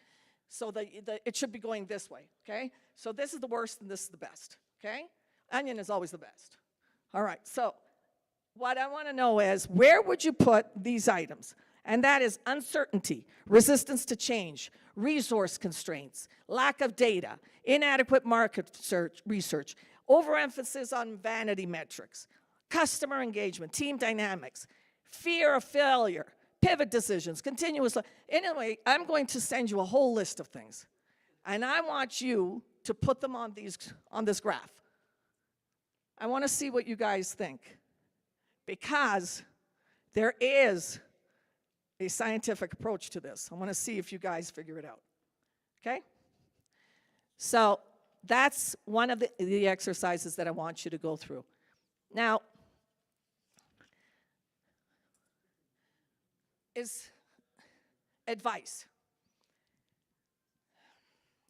So it should be going this way, okay? So this is the worst and this is the best, okay? Onyen is always the best. All right, so what I want to know is where would you put these items? And that is uncertainty, resistance to change, resource constraints, lack of data, inadequate market research, overemphasis on vanity metrics, customer engagement, team dynamics, fear of failure, pivot decisions, continuous. Anyway, I'm going to send you a whole list of things. And I want you to put them on this graph. I want to see what you guys think. Because there is a scientific approach to this. I want to see if you guys figure it out. Okay? So that's one of the exercises that I want you to go through. Now, is advice.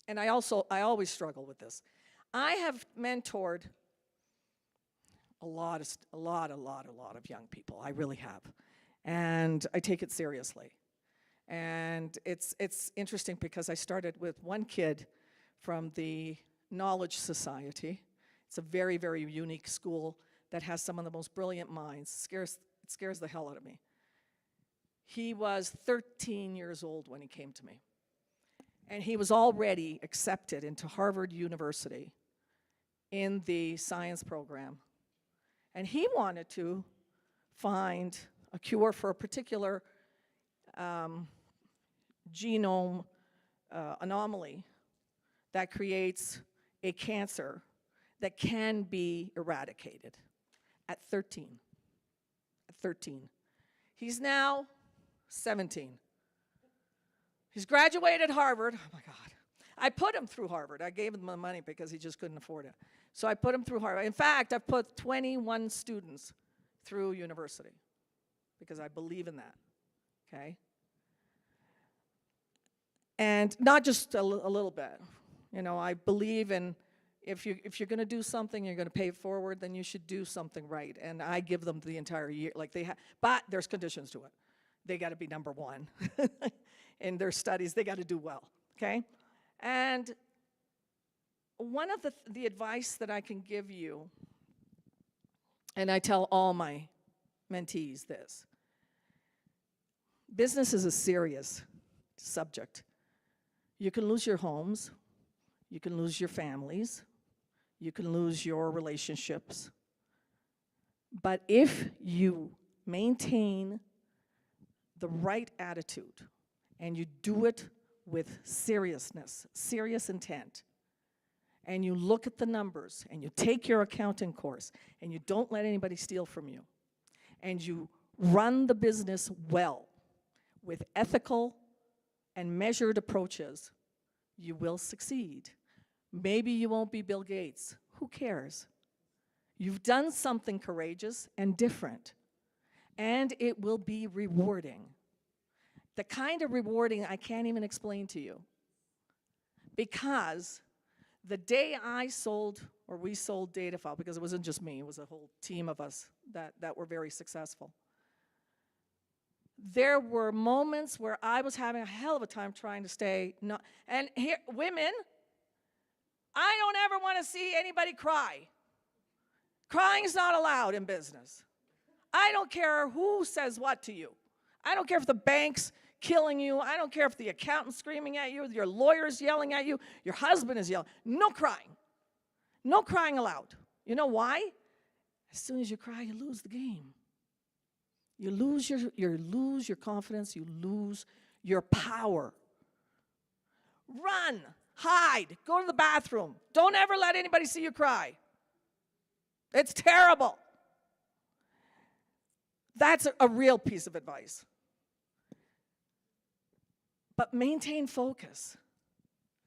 And I always struggle with this. I have mentored a lot of young people. I really have. And I take it seriously. And it's interesting because I started with one kid from the Knowledge Society. It's a very, very unique school that has some of the most brilliant minds. It scares the hell out of me. He was 13 years old when he came to me. And he was already accepted into Harvard University in the science program. And he wanted to find a cure for a particular genome anomaly that creates a cancer that can be eradicated at 13. At 13. He's now 17. He's graduated Harvard. Oh my God. I put him through Harvard. I gave him the money because he just couldn't afford it. So I put him through Harvard. In fact, I've put 21 students through university because I believe in that, okay? And not just a little bit. You know, I believe in if you're going to do something, you're going to pay it forward, then you should do something right. And I give them the entire year, like but there's conditions to it. They got to be number one in their studies. They got to do well, okay? And one of the advice that I can give you, and I tell all my mentees this, business is a serious subject. You can lose your homes, you can lose your families, you can lose your relationships. But if you maintain the right attitude and you do it with seriousness, serious intent, and you look at the numbers and you take your accounting course and you don't let anybody steal from you, and you run the business well with ethical and measured approaches, you will succeed. Maybe you won't be Bill Gates. Who cares? You've done something courageous and different, and it will be rewarding. The kind of rewarding I can't even explain to you. Because the day I sold, or we sold Datafile, because it wasn't just me, it was a whole team of us that were very successful. There were moments where I was having a hell of a time trying to stay, and here, women, I don't ever want to see anybody cry. Crying is not allowed in business. I don't care who says what to you. I don't care if the bank's killing you. I don't care if the accountant's screaming at you, your lawyer's yelling at you, your husband is yelling. No crying. No crying allowed. You know why? As soon as you cry, you lose the game. You lose your confidence, you lose your power. Run, hide, go to the bathroom. Don't ever let anybody see you cry. It's terrible. That's a real piece of advice. But maintain focus,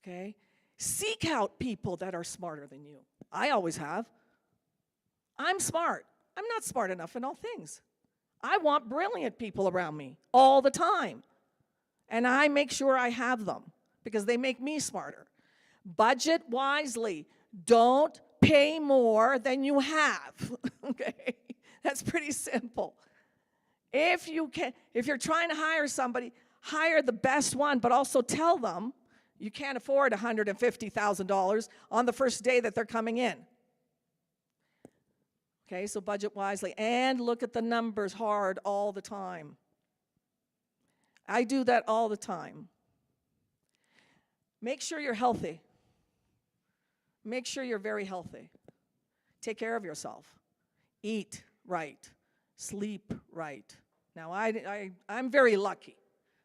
okay? Seek out people that are smarter than you. I always have. I'm smart. I'm not smart enough in all things. I want brilliant people around me all the time. And I make sure I have them because they make me smarter. Budget wisely. Don't pay more than you have, okay? That's pretty simple. If you're trying to hire somebody, hire the best one, but also tell them you can't afford $150,000 on the first day that they're coming in. Okay, so budget wisely and look at the numbers hard all the time. I do that all the time. Make sure you're healthy. Make sure you're very healthy. Take care of yourself. Eat right. Sleep right. Now, I'm very lucky.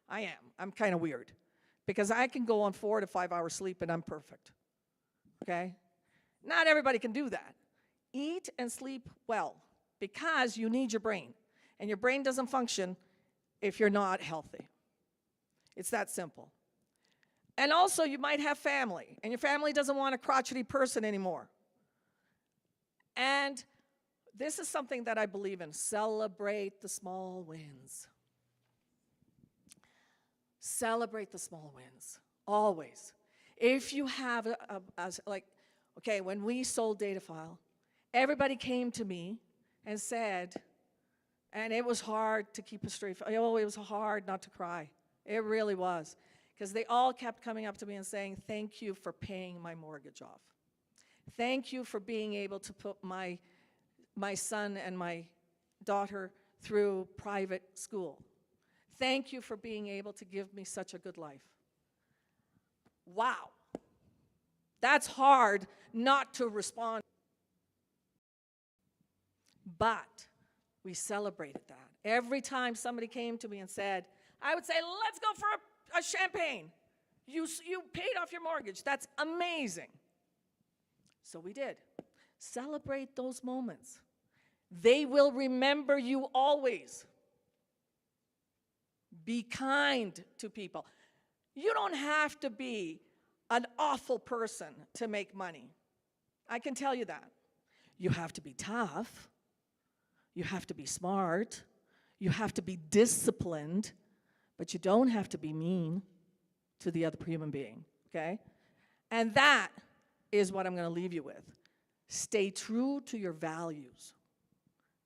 I am. I'm kind of weird because I can go on 4 to 5 hours sleep and I'm perfect. Okay? Not everybody can do that. Eat and sleep well because you need your brain. And your brain doesn't function if you're not healthy. It's that simple. And also, you might have family, and your family doesn't want a crotchety person anymore. And this is something that I believe in. Celebrate the small wins. Celebrate the small wins, always. If you have, okay, when we sold Datafile, everybody came to me and said, and it was hard to keep a straight face. Oh, it was hard not to cry. It really was. Because they all kept coming up to me and saying, thank you for paying my mortgage off. Thank you for being able to put my son and my daughter through private school. Thank you for being able to give me such a good life. Wow. That's hard not to respond. But we celebrated that. Every time somebody came to me and said, I would say, let's go for a champagne. You paid off your mortgage. That's amazing. So we did. Celebrate those moments. They will remember you always. Be kind to people. You don't have to be an awful person to make money. I can tell you that. You have to be tough. You have to be smart. You have to be disciplined. But you don't have to be mean to the other human being, okay? And that is what I'm going to leave you with. Stay true to your values,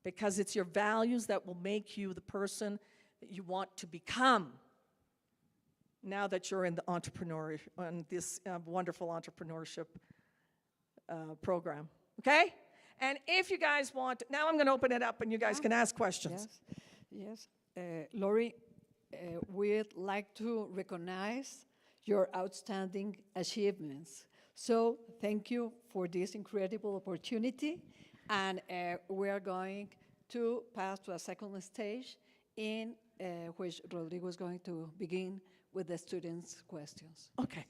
because it's your values that will make you the person that you want to become now that you're in the this wonderful entrepreneurship program, okay? And if you guys want, now I'm going to open it up and you guys can ask questions. Yes. Laurie, we'd like to recognize your outstanding achievements. So thank you for this incredible opportunity. And we are going to pass to a second stage in which Rodrigo is going to begin with the students' questions. Okay.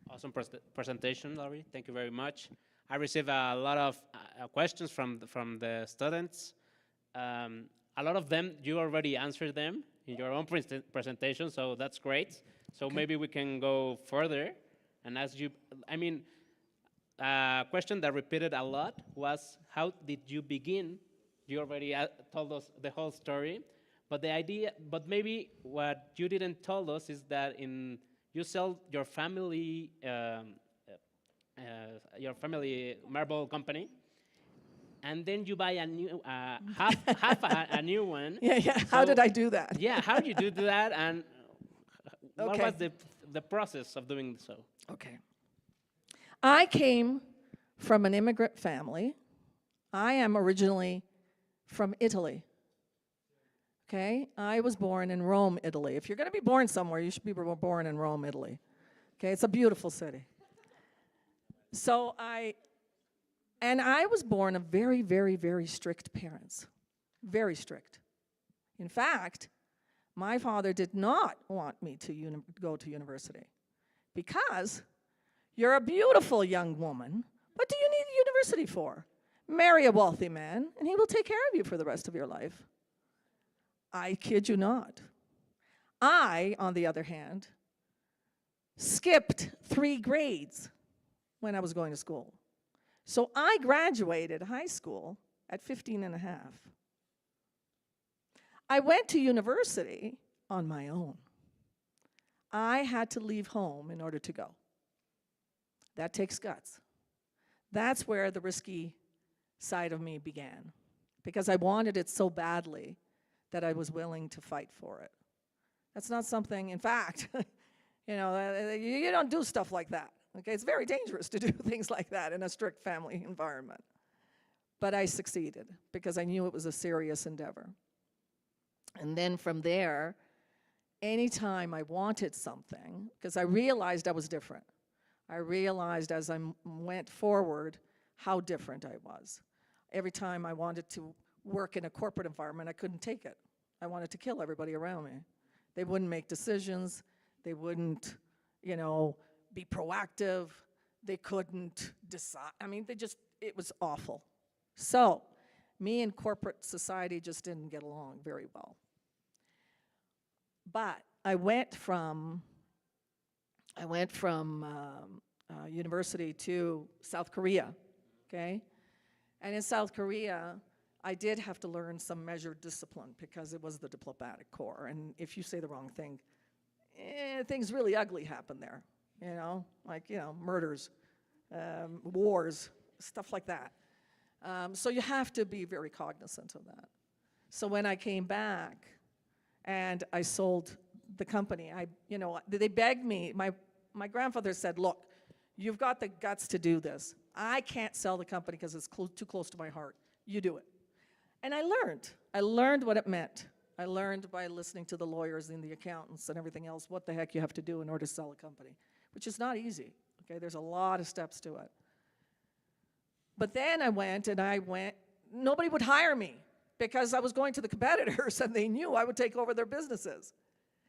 Awesome presentation, Laurie. Thank you very much. I received a lot of questions from the students. A lot of them, you already answered them in your own presentation, so that's great. So okay. Maybe we can go further and ask you, I mean, a question that repeated a lot was, how did you begin? You already told us the whole story, but the idea, but maybe what you didn't tell us is that you sell your family marble company, and then you buy a new half a new one. Yeah. So, how did I do that? Yeah, how did you do that, and what was the process of doing so? Okay. I came from an immigrant family. I am originally from Italy. Okay, I was born in Rome, Italy. If you're going to be born somewhere, you should be born in Rome, Italy. Okay, it's a beautiful city. So I was born of very, very, very strict parents. Very strict. In fact, my father did not want me to go to university because you're a beautiful young woman. What do you need university for? Marry a wealthy man, and he will take care of you for the rest of your life. I kid you not. I, on the other hand, skipped 3 grades when I was going to school. So I graduated high school at 15 and a half. I went to university on my own. I had to leave home in order to go. That takes guts. That's where the risky side of me began, because I wanted it so badly that I was willing to fight for it. That's not something, in fact, you don't do stuff like that. Okay, it's very dangerous to do things like that in a strict family environment. But I succeeded because I knew it was a serious endeavor. And then from there, anytime I wanted something, because I realized I was different. I realized as I went forward how different I was. Every time I wanted to work in a corporate environment, I couldn't take it. I wanted to kill everybody around me. They wouldn't make decisions. They wouldn't, be proactive. They couldn't decide. I mean, it was awful. So, me and corporate society just didn't get along very well. But I went from university to South Korea, okay? And in South Korea, I did have to learn some measured discipline because it was the diplomatic corps. And if you say the wrong thing, things really ugly happen there, murders, wars, stuff like that. So you have to be very cognizant of that. So when I came back and I sold the company, they begged me. My grandfather said, look, you've got the guts to do this. I can't sell the company because it's too close to my heart. You do it. And I learned. I learned what it meant. I learned by listening to the lawyers and the accountants and everything else what the heck you have to do in order to sell a company, which is not easy. Okay, there's a lot of steps to it. But then I went, nobody would hire me because I was going to the competitors and they knew I would take over their businesses.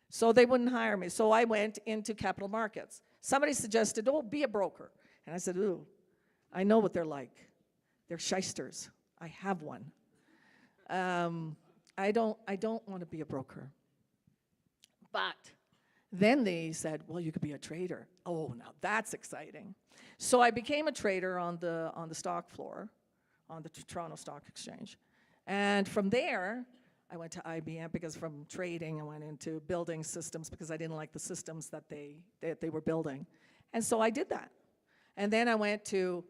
So they wouldn't hire me. So I went into capital markets. Somebody suggested, be a broker. And I said, ooh, I know what they're like. They're shysters. I have one. I don't want to be a broker. But then they said, well, you could be a trader. Oh, now that's exciting. So I became a trader on the stock floor, on the Toronto Stock Exchange. And from there, I went to IBM because from trading, I went into building systems because I didn't like the systems that they were building. And so I did that. And then I went to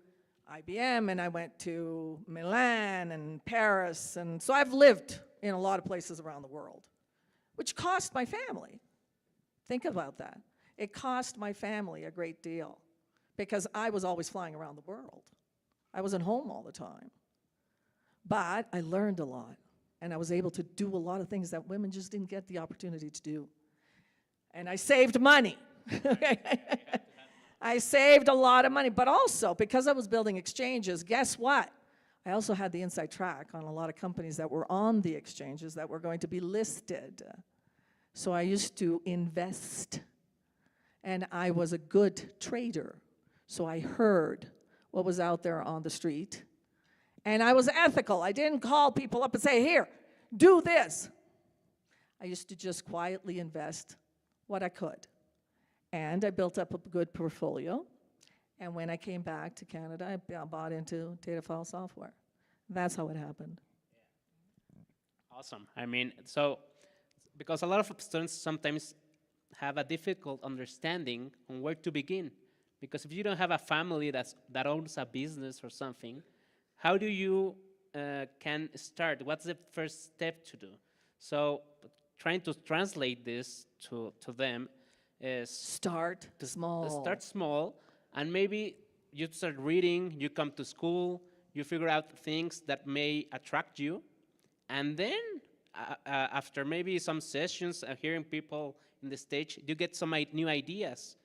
IBM and I went to Milan and Paris. And so I've lived in a lot of places around the world, which cost my family. Think about that. It cost my family a great deal because I was always flying around the world. I wasn't home all the time. But I learned a lot, and I was able to do a lot of things that women just didn't get the opportunity to do. And I saved money. I saved a lot of money, but also because I was building exchanges, guess what? I also had the inside track on a lot of companies that were on the exchanges that were going to be listed. So I used to invest, and I was a good trader. So I heard what was out there on the street, and I was ethical. I didn't call people up and say, here, do this. I used to just quietly invest what I could. And I built up a good portfolio. And when I came back to Canada, I bought into data file software. That's how it happened. Awesome. I mean, so because a lot of students sometimes have a difficult understanding on where to begin. Because if you don't have a family that owns a business or something, how do you can start? What's the first step to do? So trying to translate this to them is Start small. Start small, and maybe you start reading, you come to school, you figure out things that may attract you, and then after maybe some sessions, hearing people in the stage, you get some new ideas,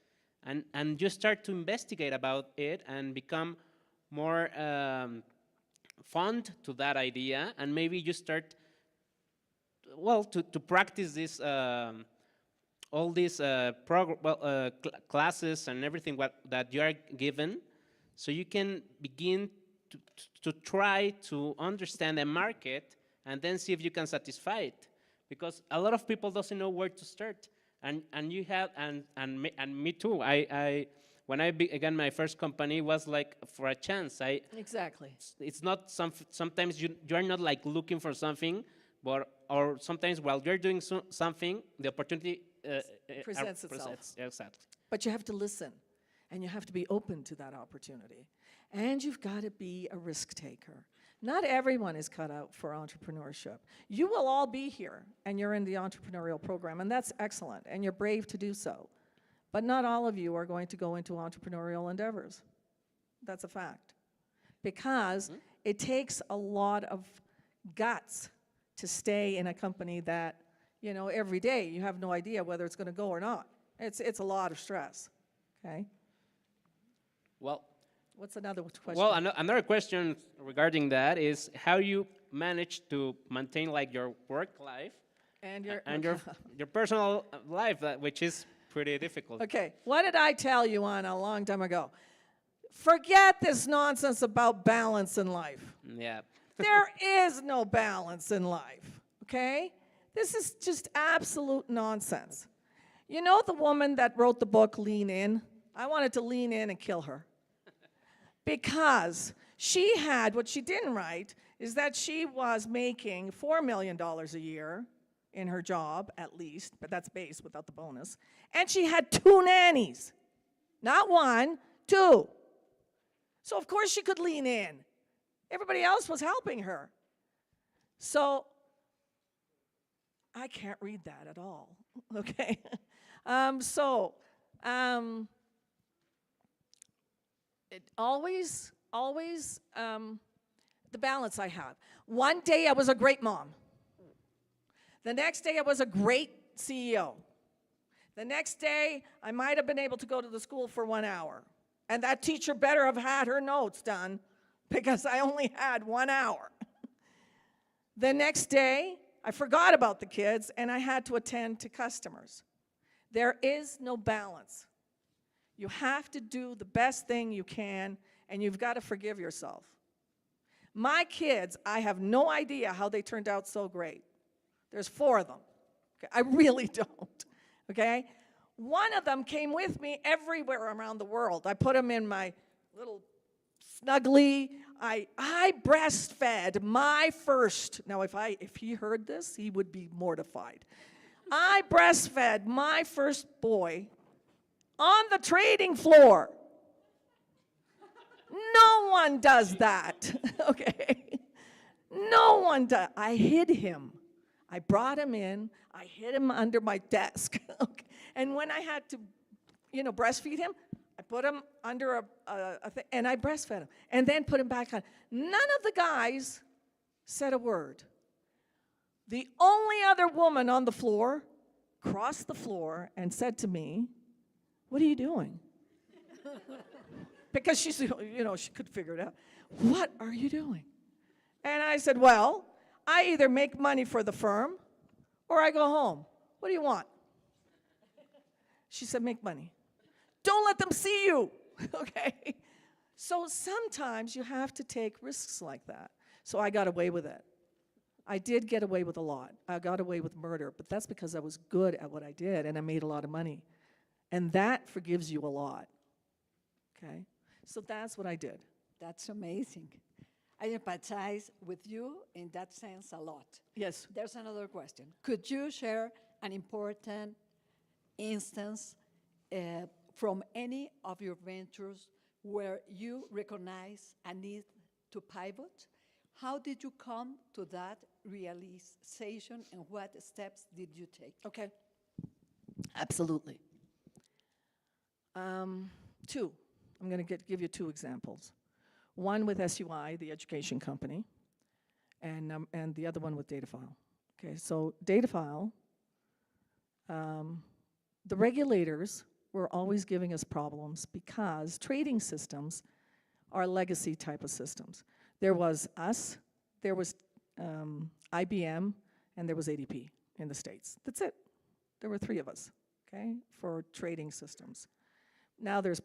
and you start to investigate about it and become more fond to that idea, and maybe you start, well, to practice this, all these classes and everything that you are given, so you can begin to try to understand the market and then see if you can satisfy it, because a lot of people doesn't know where to start, and you have and me too. I when I began my first company was like for a chance. Exactly. It's not sometimes you are not like looking for something, but or sometimes while you're doing something, the opportunity presents itself. Exactly. But you have to listen, and you have to be open to that opportunity. And you've got to be a risk taker. Not everyone is cut out for entrepreneurship. You will all be here, and you're in the entrepreneurial program, and that's excellent, and you're brave to do so. But not all of you are going to go into entrepreneurial endeavors. That's a fact. Because it takes a lot of guts to stay in a company that, you know, every day you have no idea whether it's going to go or not. It's a lot of stress, okay? Well, what's another question? Well, another question regarding that is how you manage to maintain like your work life And your, and your personal life, which is pretty difficult. okay, what did I tell you on a long time ago? Forget this nonsense about balance in life. Yeah. There is no balance in life, okay? This is just absolute nonsense. You know the woman that wrote the book, Lean In? I wanted to lean in and kill her. Because she had, what she didn't write, is that she was making $4 million a year in her job, at least, but that's base without the bonus. And she had 2 nannies. Not 1, 2. So of course she could lean in. Everybody else was helping her. So I can't read that at all, okay? It always, the balance I have. One day I was a great mom. The next day I was a great CEO. The next day I might have been able to go to the school for 1 hour. And that teacher better have had her notes done because I only had 1 hour. The next day, I forgot about the kids and I had to attend to customers. There is no balance. You have to do the best thing you can and you've got to forgive yourself. My kids, I have no idea how they turned out so great. There's 4 of them. Okay? I really don't. Okay? One of them came with me everywhere around the world. I put him in my little snuggly. I breastfed my first. Now, if he heard this, he would be mortified. I breastfed my first boy on the trading floor. No one does that, okay? No one does. I hid him. I brought him in. I hid him under my desk. Okay? And when I had to, breastfeed him, I put him under a thing, and I breastfed him, and then put him back on. None of the guys said a word. The only other woman on the floor crossed the floor and said to me, "What are you doing?" Because she could figure it out. "What are you doing?" And I said, "Well, I either make money for the firm or I go home. What do you want?" She said, "Make money." Don't let them see you, okay? So sometimes you have to take risks like that. So I got away with it. I did get away with a lot. I got away with murder, but that's because I was good at what I did and I made a lot of money. And that forgives you a lot, okay? So that's what I did. That's amazing. I empathize with you in that sense a lot. Yes. There's another question. Could you share an important instance from any of your ventures where you recognize a need to pivot? How did you come to that realization and what steps did you take? Okay. Absolutely. 2. I'm going to give you 2 examples. One with SUI, the education company, and the other one with Datafile. Okay, so Datafile, the regulators were always giving us problems because trading systems are legacy type of systems. There was us, there was IBM, and there was ADP in the States. That's it. There were 3 of us, okay, for trading systems. Now there's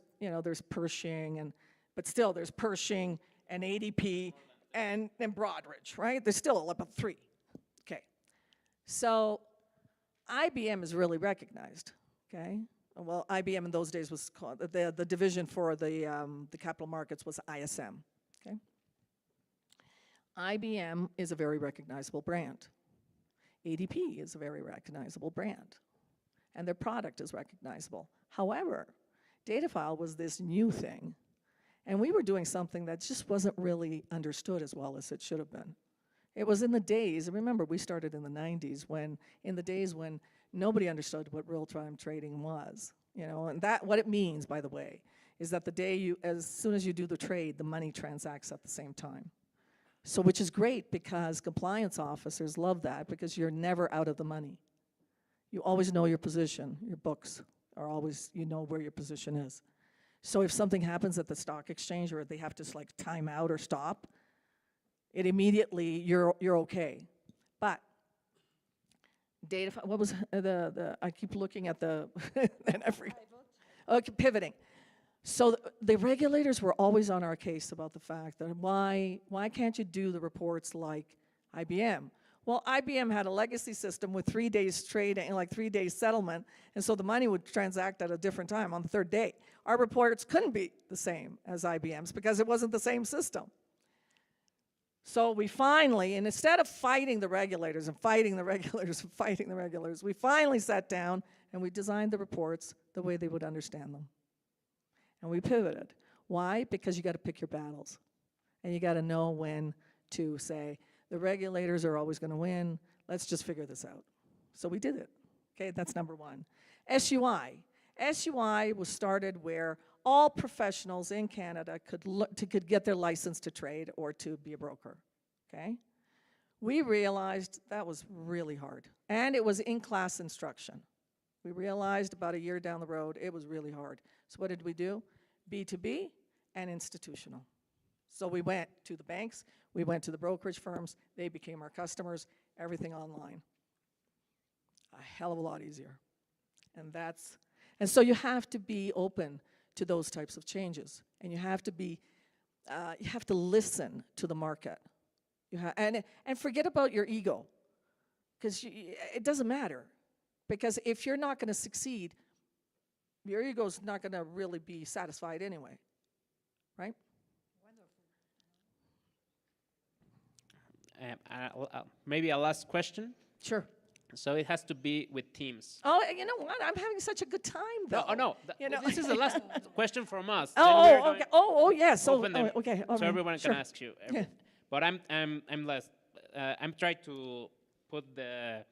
Pershing, but still there's Pershing and ADP and Broadridge, right? There's still about 3. Okay. So IBM is really recognized, okay? Well, IBM in those days was called, the division for the capital markets was ISM, okay? IBM is a very recognizable brand. ADP is a very recognizable brand. And their product is recognizable. However, Datafile was this new thing. And we were doing something that just wasn't really understood as well as it should have been. It was in the days, and remember, we started in the 90s, in the days when nobody understood what real-time trading was. And that, what it means, by the way, is that the day as soon as you do the trade, the money transacts at the same time. So, which is great because compliance officers love that because you're never out of the money. You always know your position. Your books are always, where your position is. So if something happens at the stock exchange or they have to time out or stop, it immediately, you're okay. But data, what was I keep looking at the, and I forget. Okay, pivoting. So the regulators were always on our case about the fact that why can't you do the reports like IBM? Well, IBM had a legacy system with 3 days trading, like 3 days settlement, and so the money would transact at a different time on the third day. Our reports couldn't be the same as IBM's because it wasn't the same system. So we finally, and instead of fighting the regulators and fighting the regulators and fighting the regulators, we finally sat down and we designed the reports the way they would understand them. And we pivoted. Why? Because you got to pick your battles. And you got to know when to say, the regulators are always going to win. Let's just figure this out. So we did it. Okay, that's number one. SUI. SUI was started where all professionals in Canada could get their license to trade or to be a broker. Okay? We realized that was really hard. And it was in-class instruction. We realized about a year down the road, it was really hard. So what did we do? B2B and institutional. So we went to the banks, we went to the brokerage firms, they became our customers, everything online. A hell of a lot easier. And so you have to be open to those types of changes. And you have to listen to the market. And forget about your ego, because it doesn't matter. Because if you're not going to succeed, your ego's not going to really be satisfied anyway, right? Maybe a last question. Sure. So it has to be with teams. Oh, you know what? I'm having such a good time, though. No. This is the last question from us. Oh, okay. Oh, yes. Okay. So everyone sure. can ask you. But I'm last. I'm trying to put the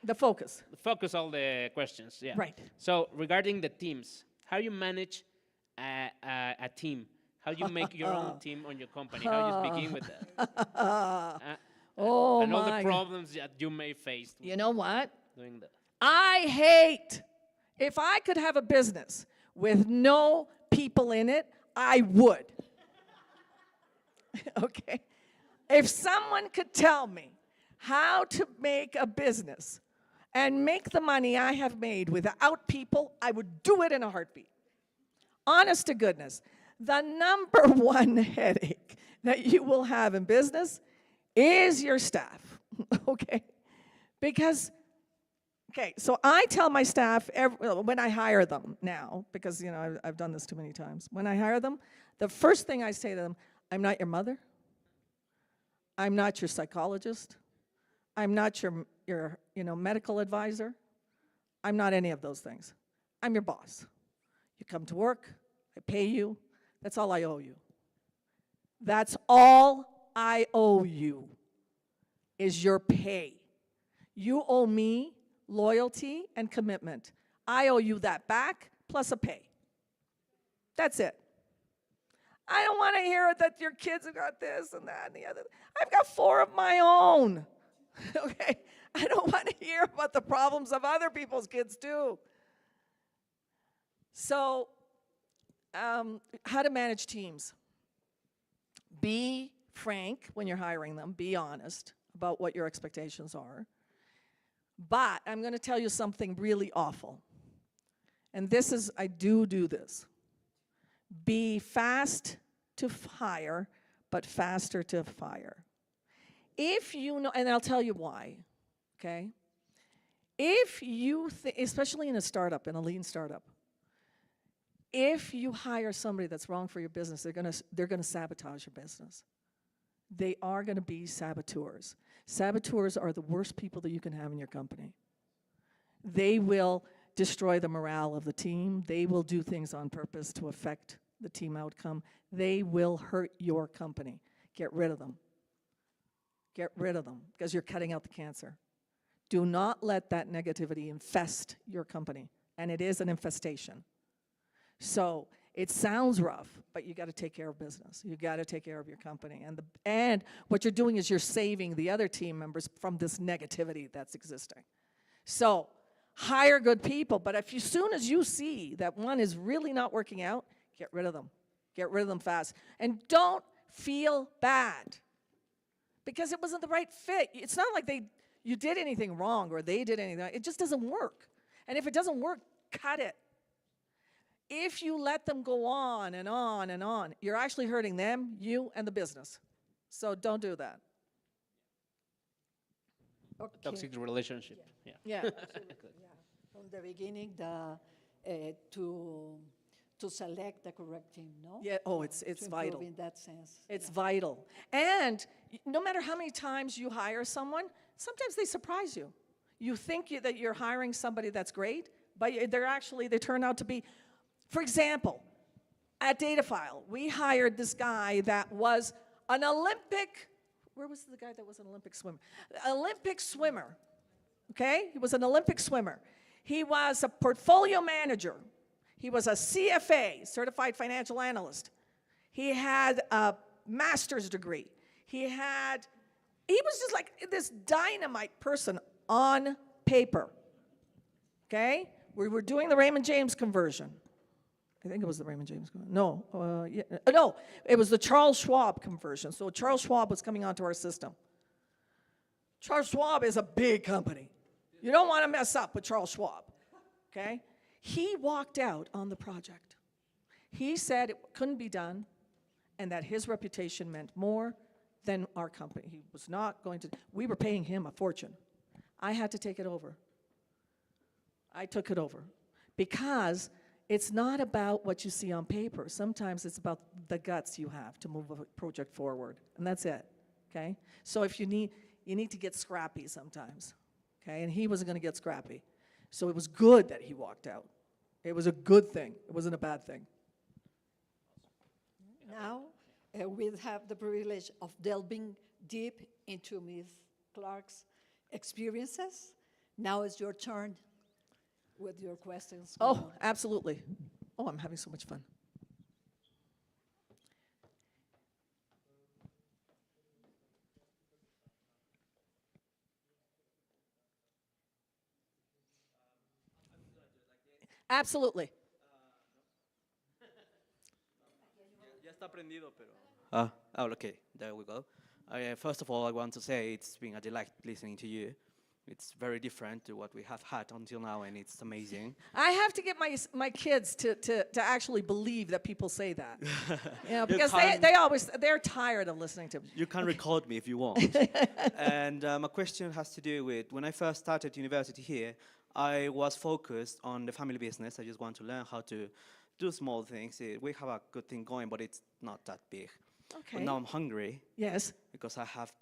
The focus. focus all the questions. Yeah. Right. So regarding the teams, how you manage a team? How you make your own team on your company? How you begin with that? And all the problems that you may face. You know what? Doing that. I hate, if I could have a business with no people in it, I would. Okay? If someone could tell me how to make a business and make the money I have made without people, I would do it in a heartbeat. Honest to goodness. The number one headache that you will have in business is your staff, okay? Because, okay, so I tell my staff when I hire them now, because, you know, I've done this too many times. When I hire them, the first thing I say to them, I'm not your mother. I'm not your psychologist. I'm not your medical advisor. I'm not any of those things. I'm your boss. You come to work, I pay you. That's all I owe you. That's all I owe you is your pay. You owe me loyalty and commitment. I owe you that back plus a pay. That's it. I don't want to hear that your kids have got this and that and the other. I've got 4 of my own. Okay? I don't want to hear about the problems of other people's kids too. So, how to manage teams. Be frank when you're hiring them. Be honest about what your expectations are. But I'm going to tell you something really awful. And this is, I do this. Be fast to hire, but faster to fire. If you know, and I'll tell you why, okay? If you, especially in a startup, in a lean startup, if you hire somebody that's wrong for your business, they're gonna sabotage your business. They are gonna be saboteurs. Saboteurs are the worst people that you can have in your company. They will destroy the morale of the team. They will do things on purpose to affect the team outcome. They will hurt your company. Get rid of them. Get rid of them, because you're cutting out the cancer. Do not let that negativity infest your company, and it is an infestation. So it sounds rough, but you got to take care of business. You got to take care of your company, and what you're doing is you're saving the other team members from this negativity that's existing. So hire good people, but as soon as you see that one is really not working out, get rid of them. Get rid of them fast, and don't feel bad. because it wasn't the right fit. It's not like you did anything wrong or they did anything. It just doesn't work. And if it doesn't work, cut it. If you let them go on and on and on, you're actually hurting them, you, and the business. So don't do that. Okay. Toxic relationship. Yeah. Yeah. From the beginning, to select the correct team, no? Yeah. Oh, it's To improve vital. in that sense. It's vital. And no matter how many times you hire someone, sometimes they surprise you. You think that you're hiring somebody that's great, but they turn out to be, for example, at DataFile, we hired this guy that was an Olympic, where was the guy that was an Olympic swimmer? Olympic swimmer, okay? He was an Olympic swimmer. He was a portfolio manager. He was a CFA, certified financial analyst. He had a master's degree. He was just like this dynamite person on paper, okay? We were doing the Raymond James conversion. I think it was the Raymond James conversion. No, it was the Charles Schwab conversion. So Charles Schwab was coming onto our system. Charles Schwab is a big company. You don't want to mess up with Charles Schwab, okay? He walked out on the project. He said it couldn't be done and that his reputation meant more than our company. He was not going to, we were paying him a fortune. I had to take it over. I took it over because it's not about what you see on paper. Sometimes it's about the guts you have to move a project forward, and that's it, okay? So if you need to get scrappy sometimes, okay? And he wasn't gonna get scrappy. So it was good that he walked out. It was a good thing. It wasn't a bad thing. Now, we'll have the privilege of delving deep into Ms. Clark's experiences. Now it's your turn with your questions. Oh, absolutely. Oh, I'm having so much fun. Absolutely. Ya está prendido, pero. Okay, there we go. First of all, I want to say it's been a delight listening to you. It's very different to what we have had until now, and it's amazing. I have to get my kids to actually believe that people say that. Because they're tired of listening to me. You can record me if you want. And my question has to do with when I first started university here, I was focused on the family business. I just want to learn how to do small things. We have a good thing going, but it's not that big. Okay. But now I'm hungry. Yes. Because I have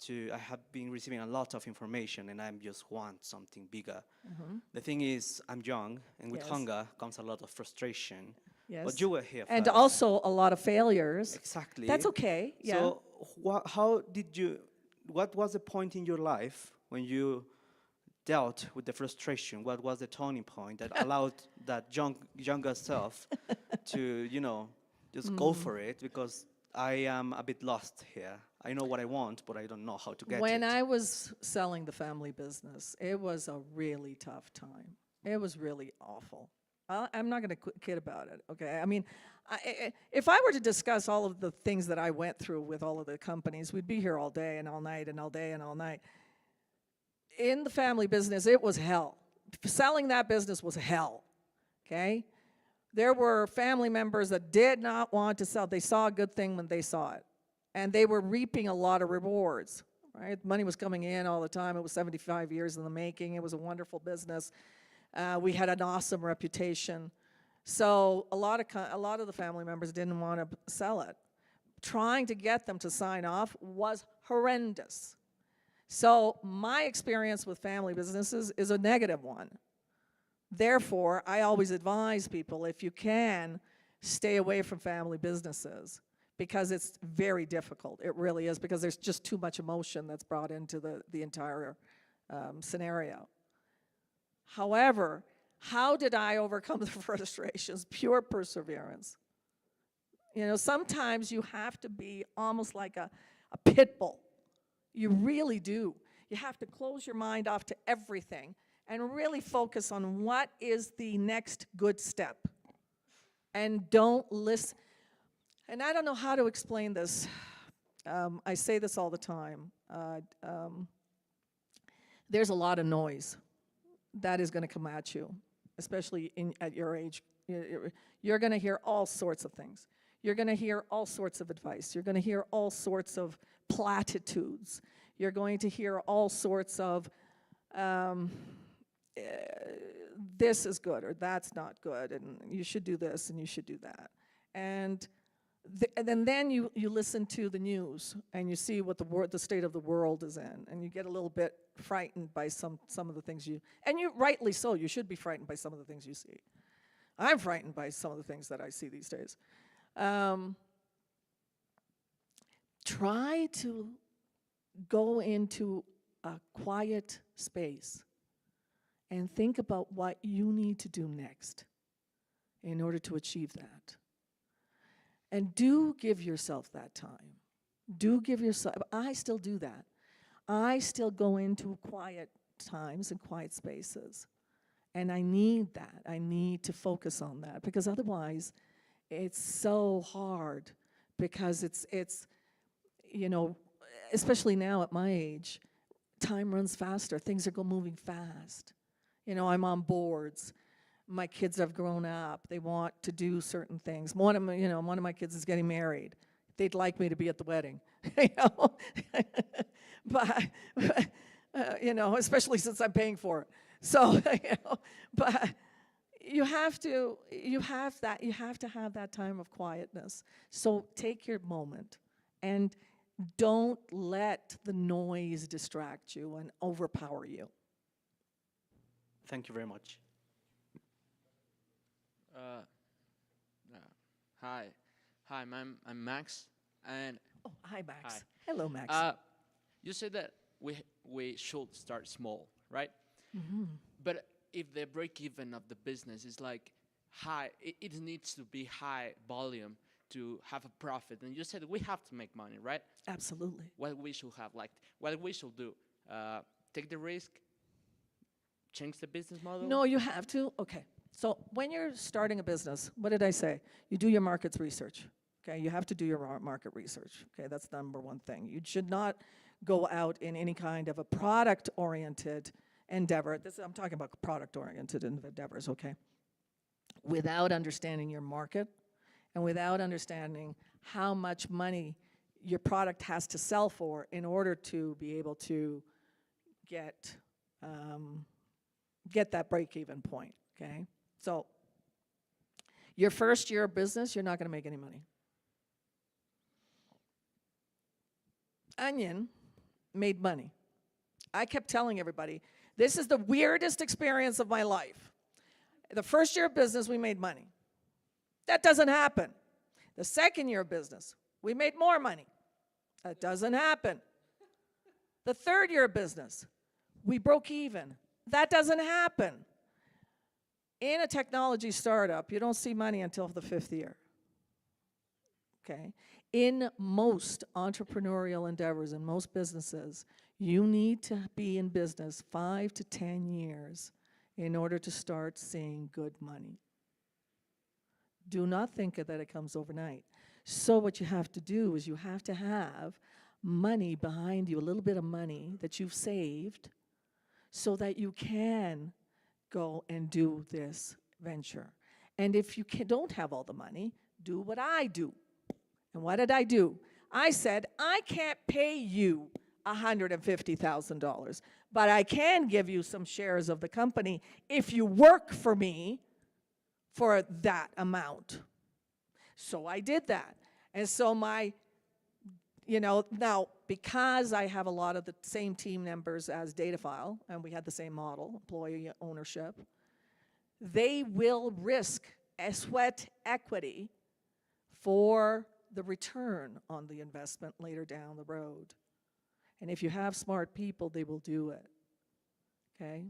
been receiving a lot of information and I just want something bigger. The thing is, I'm young, and with Yes. hunger comes a lot of frustration. Yes. But you were here And first. also a lot of failures. Exactly. That's okay. Yeah. So what was the point in your life when you dealt with the frustration? What was the turning point that allowed that younger self to, just go for it? Because I am a bit lost here. I know what I want, but I don't know how to get When it. I was selling the family business, it was a really tough time. It was really awful. I'm not going to kid about it, okay? I mean, if I were to discuss all of the things that I went through with all of the companies, we'd be here all day and all night and all day and all night. In the family business, it was hell. Selling that business was hell, okay? There were family members that did not want to sell. They saw a good thing when they saw it. And they were reaping a lot of rewards, right? Money was coming in all the time. It was 75 years in the making. It was a wonderful business. We had an awesome reputation. So a lot of the family members didn't want to sell it. Trying to get them to sign off was horrendous. So my experience with family businesses is a negative one. Therefore, I always advise people, if you can, stay away from family businesses because it's very difficult. It really is, because there's just too much emotion that's brought into the entire scenario. However, how did I overcome the frustrations? Pure perseverance. Sometimes you have to be almost like a pit bull. You really do. You have to close your mind off to everything and really focus on what is the next good step. And don't listen. And I don't know how to explain this. I say this all the time. there's a lot of noise that is going to come at you, especially at your age. You're going to hear all sorts of things. You're going to hear all sorts of advice. You're going to hear all sorts of platitudes. You're going to hear all sorts of this is good or that's not good, and you should do this and you should do that. And then you listen to the news and you see what the state of the world is in, and you get a little bit frightened by some of the things and you rightly so, you should be frightened by some of the things you see. I'm frightened by some of the things that I see these days. Try to go into a quiet space and think about what you need to do next in order to achieve that. And do give yourself that time. Do give yourself, I still do that. I still go into quiet times and quiet spaces. And I need that. I need to focus on that, because otherwise it's so hard, because it's you know, especially now at my age, time runs faster. Things are moving fast. You know, I'm on boards. My kids have grown up. They want to do certain things. One of my kids is getting married. They'd like me to be at the wedding, you know. but you know, especially since I'm paying for it. So, you know, but you have to have that time of quietness. So take your moment and don't let the noise distract you and overpower you. Thank you very much. Hi, I'm Max, and Oh, hi, Max. Hi. Hello, Max. you said that we should start small, right? Mm-hmm. But if the break-even of the business is like high, it needs to be high volume to have a profit. And you said we have to make money, right? Absolutely. What we should have, like, what we should do, take the risk, change the business model? No, you have to. Okay. So when you're starting a business, what did I say? You do your markets research. Okay, you have to do your market research. Okay, that's the number one thing. You should not go out in any kind of a product-oriented endeavor. I'm talking about product-oriented endeavors, okay? Without understanding your market and without understanding how much money your product has to sell for in order to be able to get that break-even point, okay? So your first year of business, you're not going to make any money. Onyen made money. I kept telling everybody, this is the weirdest experience of my life. The first year of business, we made money. That doesn't happen. The second year of business, we made more money. That doesn't happen. The third year of business, we broke even. That doesn't happen. In a technology startup, you don't see money until the fifth year. Okay? In most entrepreneurial endeavors, in most businesses, you need to be in business 5 to 10 years in order to start seeing good money. Do not think that it comes overnight. So what you have to do is you have to have money behind you, a little bit of money that you've saved, so that you can go and do this venture. And if you don't have all the money, do what I do. And what did I do? I said, I can't pay you $150,000, but I can give you some shares of the company if you work for me for that amount. So I did that. And so now, because I have a lot of the same team members as Datafile, and we had the same model, employee ownership, they will risk a sweat equity for the return on the investment later down the road. And if you have smart people, they will do it. Okay?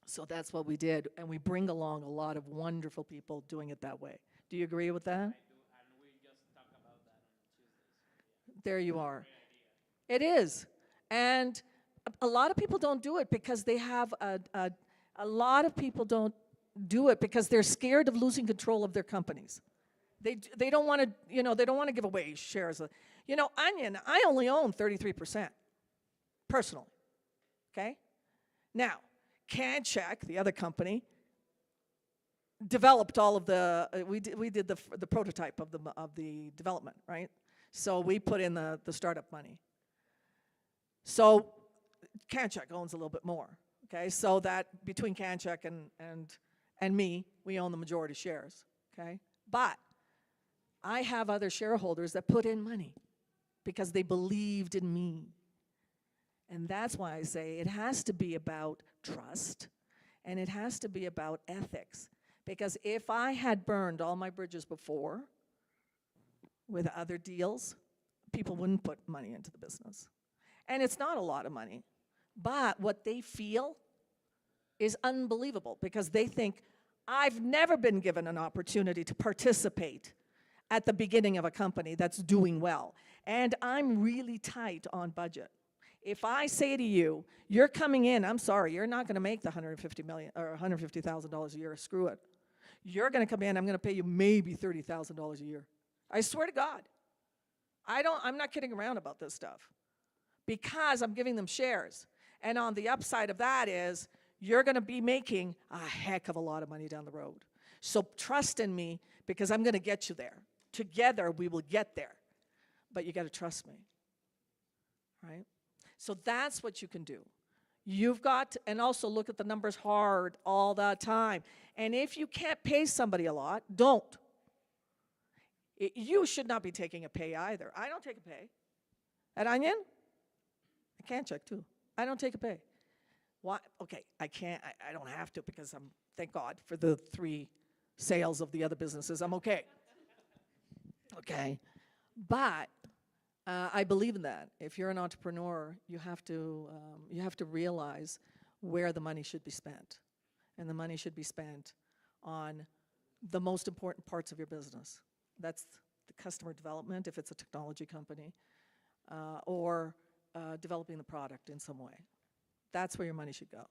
So that's what we did, and we bring along a lot of wonderful people doing it that way. Do you agree with that? I do, and we just talk about that on Tuesdays. There you are. It is. And a lot of people don't do it because they have a lot of people don't do it because they're scared of losing control of their companies. They don't want to, they don't want to give away shares. Onyen, I only own 33%. personally, okay? Now, CanCheck, the other company, developed all of the, we did the prototype of the development, right? So we put in the startup money. So CanCheck owns a little bit more, okay? So that between CanCheck and me, we own the majority shares, okay? But I have other shareholders that put in money because they believed in me. And that's why I say it has to be about trust, and it has to be about ethics. Because if I had burned all my bridges before with other deals, people wouldn't put money into the business. And it's not a lot of money, but what they feel is unbelievable because they think, I've never been given an opportunity to participate at the beginning of a company that's doing well. And I'm really tight on budget. If I say to you, you're coming in, I'm sorry, you're not gonna make the $150 million or $150,000 a year, screw it. You're gonna come in, I'm gonna pay you maybe $30,000 a year. I swear to God. I'm not kidding around about this stuff because I'm giving them shares. And on the upside of that is, you're gonna be making a heck of a lot of money down the road. So trust in me because I'm gonna get you there. Together, we will get there. But you gotta trust me, right? So that's what you can do. You've got to, and also look at the numbers hard all the time. And if you can't pay somebody a lot, don't. You should not be taking a pay either. I don't take a pay. At Onyen, I can check too. I don't take a pay. Why? Okay, I can't, I don't have to because I'm, thank God for the 3 sales of the other businesses, I'm okay. Okay, but I believe in that. If you're an entrepreneur, you have to realize where the money should be spent. And the money should be spent on the most important parts of your business. That's the customer development, if it's a technology company, or developing the product in some way. That's where your money should go.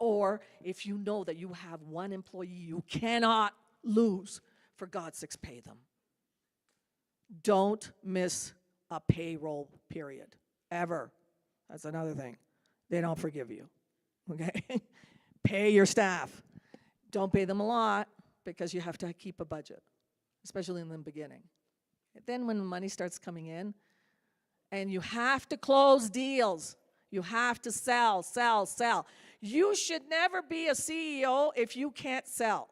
Or if you know that you have one employee you cannot lose, for God's sakes, pay them. Don't miss a payroll period, ever. That's another thing. They don't forgive you, okay? Pay your staff. Don't pay them a lot because you have to keep a budget, especially in the beginning. Then when the money starts coming in, and you have to close deals, you have to sell, sell, sell. You should never be a CEO if you can't sell.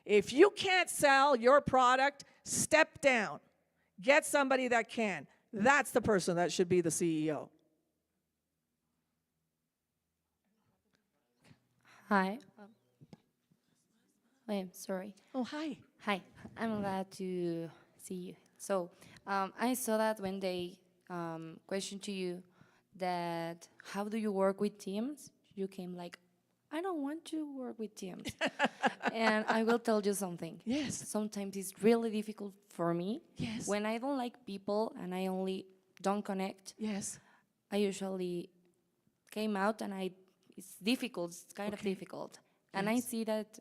If you can't sell your product, step down. Get somebody that can. That's the person that should be the CEO. Hi. I'm sorry. Oh, hi. Hi. I'm glad to see you. So I saw that when they questioned to you that how do you work with teams, you came like, I don't want to work with teams. And I will tell you something. Yes. Sometimes it's really difficult for me. Yes. When I don't like people and I only don't connect, Yes. I usually came out and it's difficult, it's kind of difficult. And I Yes. see that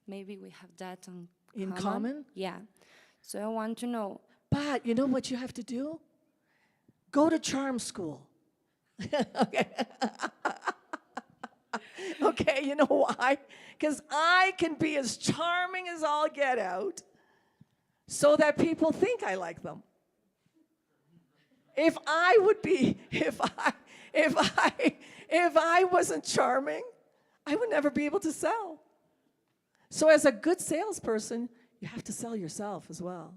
maybe we have that In common? Yeah. So I want to know. But you know what you have to do? Go to charm school. Okay. Okay, you know why? Because I can be as charming as all get out so that people think I like them. If I wasn't charming, I would never be able to sell. So as a good salesperson, you have to sell yourself as well.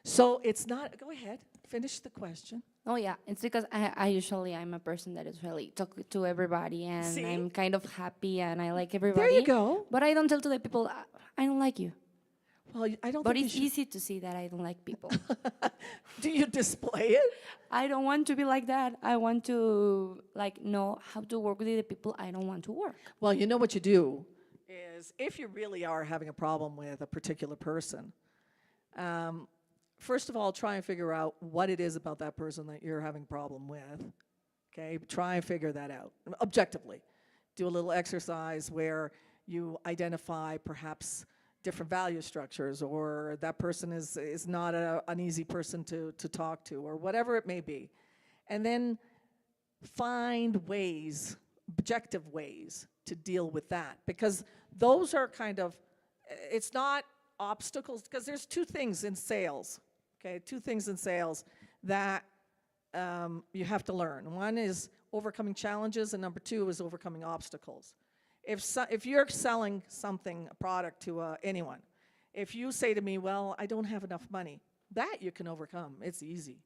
So it's not, go ahead, finish the question. Oh yeah, it's because I'm a person that is really talk to everybody and See? I'm kind of happy and I like everybody. There you go. But I don't tell to the people, I don't like you. Well, I don't But think it's you should. easy to see that I don't like people. Do you display it? I don't want to be like that. I want to know how to work with the people I don't want to work. Well, you know what you do is if you really are having a problem with a particular person, first of all, try and figure out what it is about that person that you're having a problem with. Okay, try and figure that out objectively. Do a little exercise where you identify perhaps different value structures, or that person is not an easy person to talk to, or whatever it may be. and then find ways, objective ways to deal with that. Because those are kind of, it's not obstacles, because there's two things in sales, okay? Two things in sales that you have to learn. One is overcoming challenges, and number two is overcoming obstacles. If you're selling something, a product to anyone, if you say to me, well, I don't have enough money, that you can overcome. It's easy.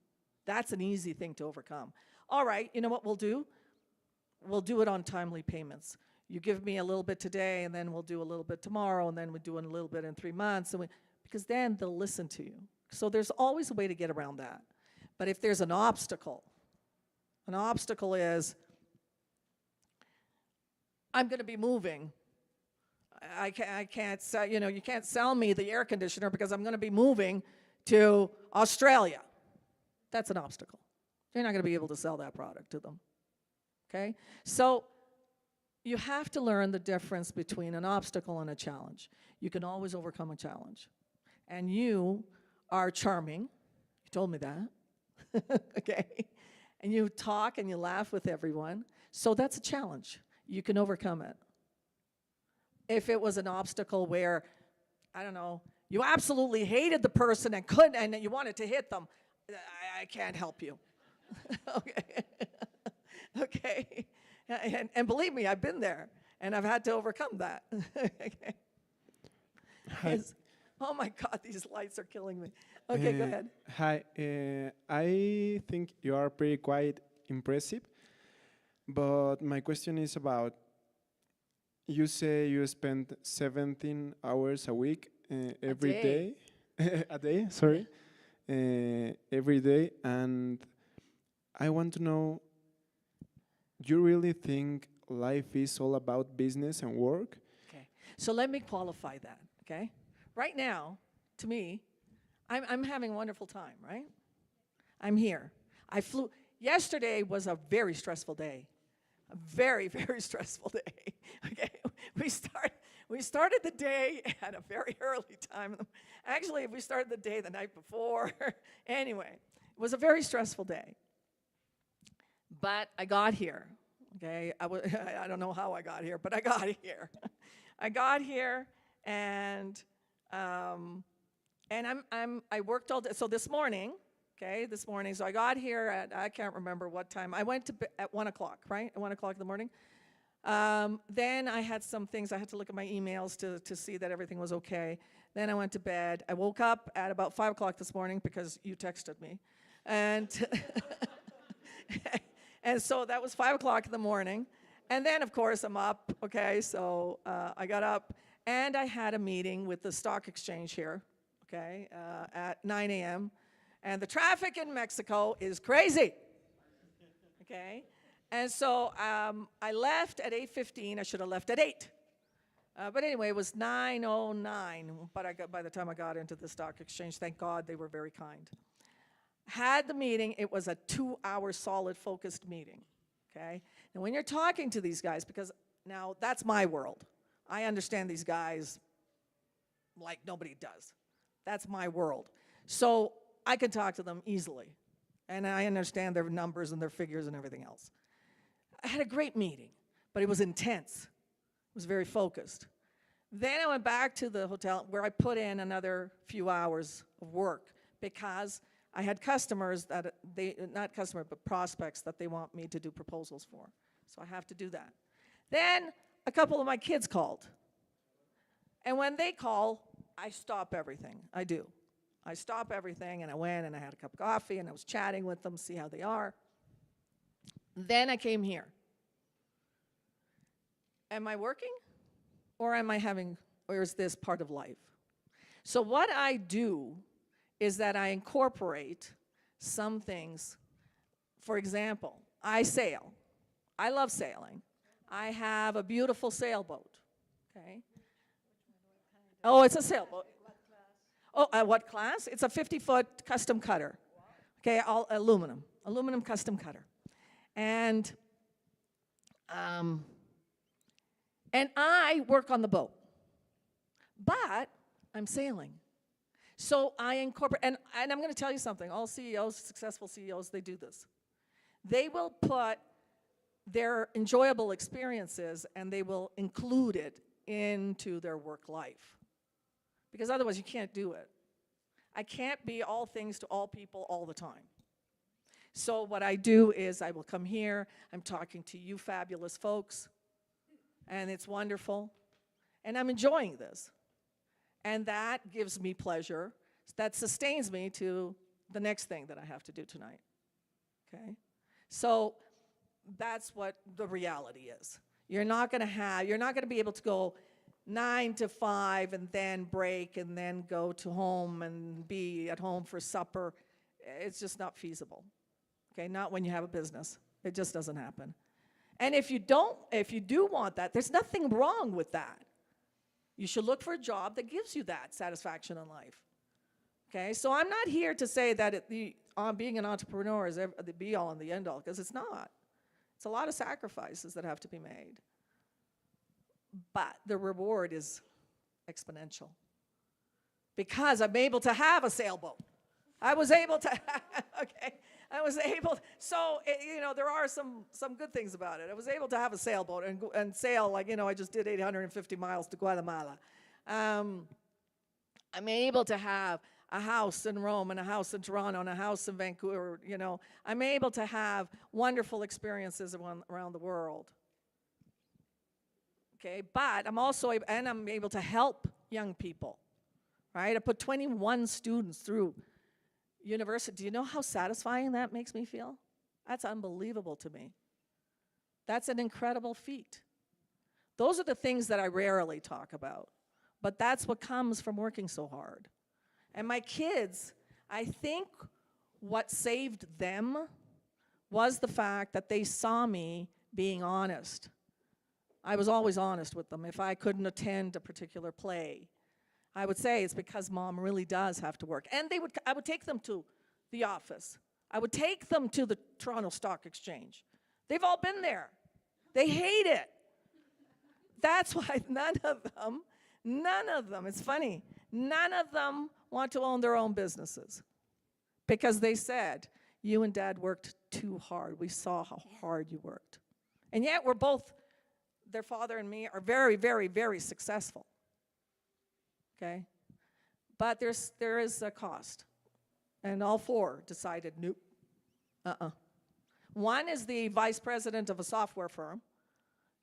That's an easy thing to overcome. All right, you know what we'll do? We'll do it on timely payments. You give me a little bit today, and then we'll do a little bit tomorrow, and then we'll do a little bit in 3 months, and because then they'll listen to you. So there's always a way to get around that. But if there's an obstacle is, I'm going to be moving. I can't sell, you know, you can't sell me the air conditioner because I'm going to be moving to Australia. That's an obstacle. You're not going to be able to sell that product to them. Okay? So you have to learn the difference between an obstacle and a challenge. You can always overcome a challenge. And you are charming. You told me that. Okay? And you talk and you laugh with everyone. So that's a challenge. You can overcome it. If it was an obstacle where, I don't know, you absolutely hated the person and couldn't, and you wanted to hit them, I can't help you. Okay. Okay. And believe me, I've been there, and I've had to overcome that. Okay. Yes. Oh my God, these lights are killing me. Okay, go ahead. Hi, I think you are pretty quite impressive, but my question is about, you say you spend 17 hours a week every day. A day, sorry, every day, and I want to know, you really think life is all about business and work? Okay, so let me qualify that, okay? Right now, to me, I'm having a wonderful time, right? I'm here. I flew, yesterday was a very stressful day. A very, very stressful day, okay? We started the day at a very early time. Actually, we started the day the night before. Anyway, it was a very stressful day. But I got here, okay? I don't know how I got here, but I got here. I got here, and I worked all day. So this morning, okay, so I got here at, I can't remember what time. I went to bed at 1 o'clock, right? At 1 o'clock in the morning. Then I had some things. I had to look at my emails to see that everything was okay. Then I went to bed. I woke up at about 5 o'clock this morning because you texted me. And, and so that was 5 o'clock in the morning. And then, of course, I'm up, okay? So I got up, and I had a meeting with the stock exchange here, okay, at 9 a.m. And the traffic in Mexico is crazy, okay? And so I left at 8:15. I should have left at 8. But anyway, it was 9:09. But by the time I got into the stock exchange, thank God they were very kind. Had the meeting. It was a 2-hour solid focused meeting, okay? And when you're talking to these guys, because now that's my world. I understand these guys like nobody does. That's my world. So I can talk to them easily. And I understand their numbers and their figures and everything else. I had a great meeting, but it was intense. It was very focused. Then I went back to the hotel where I put in another few hours of work because I had customers that not customers, but prospects that they want me to do proposals for. So I have to do that. Then a couple of my kids called. And when they call, I stop everything. I do. I stop everything, and I went and I had a cup of coffee, and I was chatting with them, see how they are. Then I came here. Am I working? Or am I having, or is this part of life? So what I do is that I incorporate some things. For example, I sail. I love sailing. I have a beautiful sailboat, okay? Oh, it's a sailboat. Oh, what class? It's a 50-foot custom cutter. Okay, all aluminum custom cutter. And I work on the boat, but I'm sailing. So I incorporate, and I'm going to tell you something. All CEOs, successful CEOs, they do this. They will put their enjoyable experiences and they will include it into their work life. Because otherwise you can't do it. I can't be all things to all people all the time. So what I do is I will come here, I'm talking to you fabulous folks, and it's wonderful, and I'm enjoying this. And that gives me pleasure, that sustains me to the next thing that I have to do tonight, okay? So that's what the reality is. You're not gonna be able to go 9 to 5 and then break and then go to home and be at home for supper. It's just not feasible. Okay, not when you have a business. It just doesn't happen. And if you do want that, there's nothing wrong with that. You should look for a job that gives you that satisfaction in life. Okay, so I'm not here to say that being an entrepreneur is the be-all and the end-all, because it's not. It's a lot of sacrifices that have to be made. But the reward is exponential. Because I'm able to have a sailboat. I was able to, okay. So, there are some good things about it. I was able to have a sailboat and sail, like, I just did 850 miles to Guatemala. I'm able to have a house in Rome and a house in Toronto and a house in Vancouver, I'm able to have wonderful experiences around the world. Okay, but I'm able to help young people, right? I put 21 students through university. Do you know how satisfying that makes me feel? That's unbelievable to me. That's an incredible feat. Those are the things that I rarely talk about, but that's what comes from working so hard. And my kids, I think what saved them was the fact that they saw me being honest. I was always honest with them. If I couldn't attend a particular play, I would say it's because Mom really does have to work. And I would take them to the office. I would take them to the Toronto Stock Exchange. They've all been there. They hate it. That's why none of them, it's funny, none of them want to own their own businesses. Because they said, you and Dad worked too hard. We saw how hard you worked. And yet we're both, their father and me, are very, very, very successful. Okay? But there is a cost. And all four decided, nope, One is the vice president of a software firm,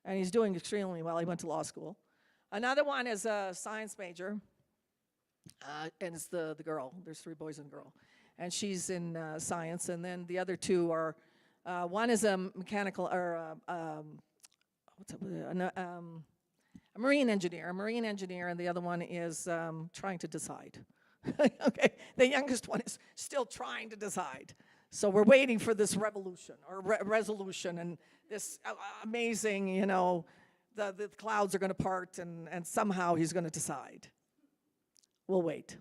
and he's doing extremely well. He went to law school. Another one is a science major, and it's the girl. There's 3 boys and a girl. And she's in science, and then the other 2 are, one is a mechanical, or a marine engineer, and the other one is trying to decide. Okay, the youngest one is still trying to decide. So we're waiting for this revolution or resolution, and this amazing, the clouds are going to part, and somehow he's going to decide. We'll wait.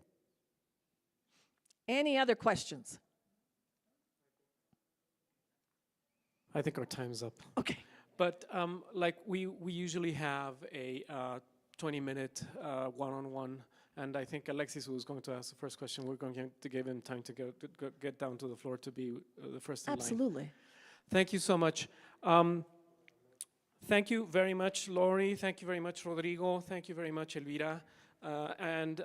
Any other questions? I think our time's up. Okay. But like we usually have a 20-minute one-on-one, and I think Alexis was going to ask the first question. We're going to give him time to get down to the floor to be the first in line. Absolutely. Thank you so much. Thank you very much, Laurie. Thank you very much, Rodrigo. Thank you very much, Elvira. And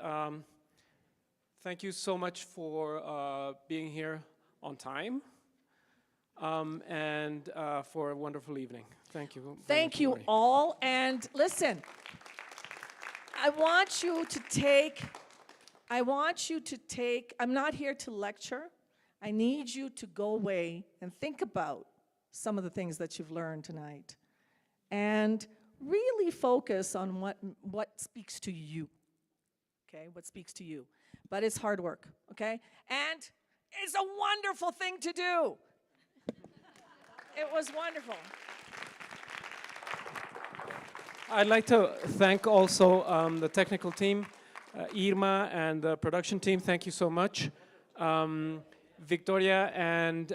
thank you so much for being here on time. And for a wonderful evening. Thank you. Thank you all. And listen, I want you to take, I'm not here to lecture. I need you to go away and think about some of the things that you've learned tonight. And really focus on what speaks to you. Okay, what speaks to you. But it's hard work, okay? And it's a wonderful thing to do. It was wonderful. I'd like to thank also the technical team, Irma and the production team. Thank you so much. Victoria and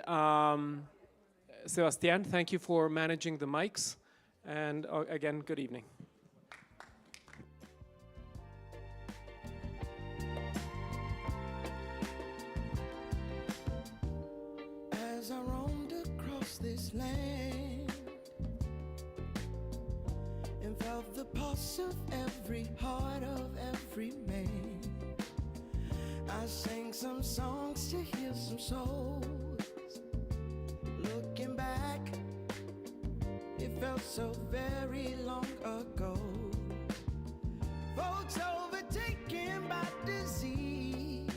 Sebastian, thank you for managing the mics. And again, good evening. As I roamed across across this land and felt the pulse of every heart of every man. I sang some songs to heal some souls. Looking back, it felt so very long ago. Folks overtaken by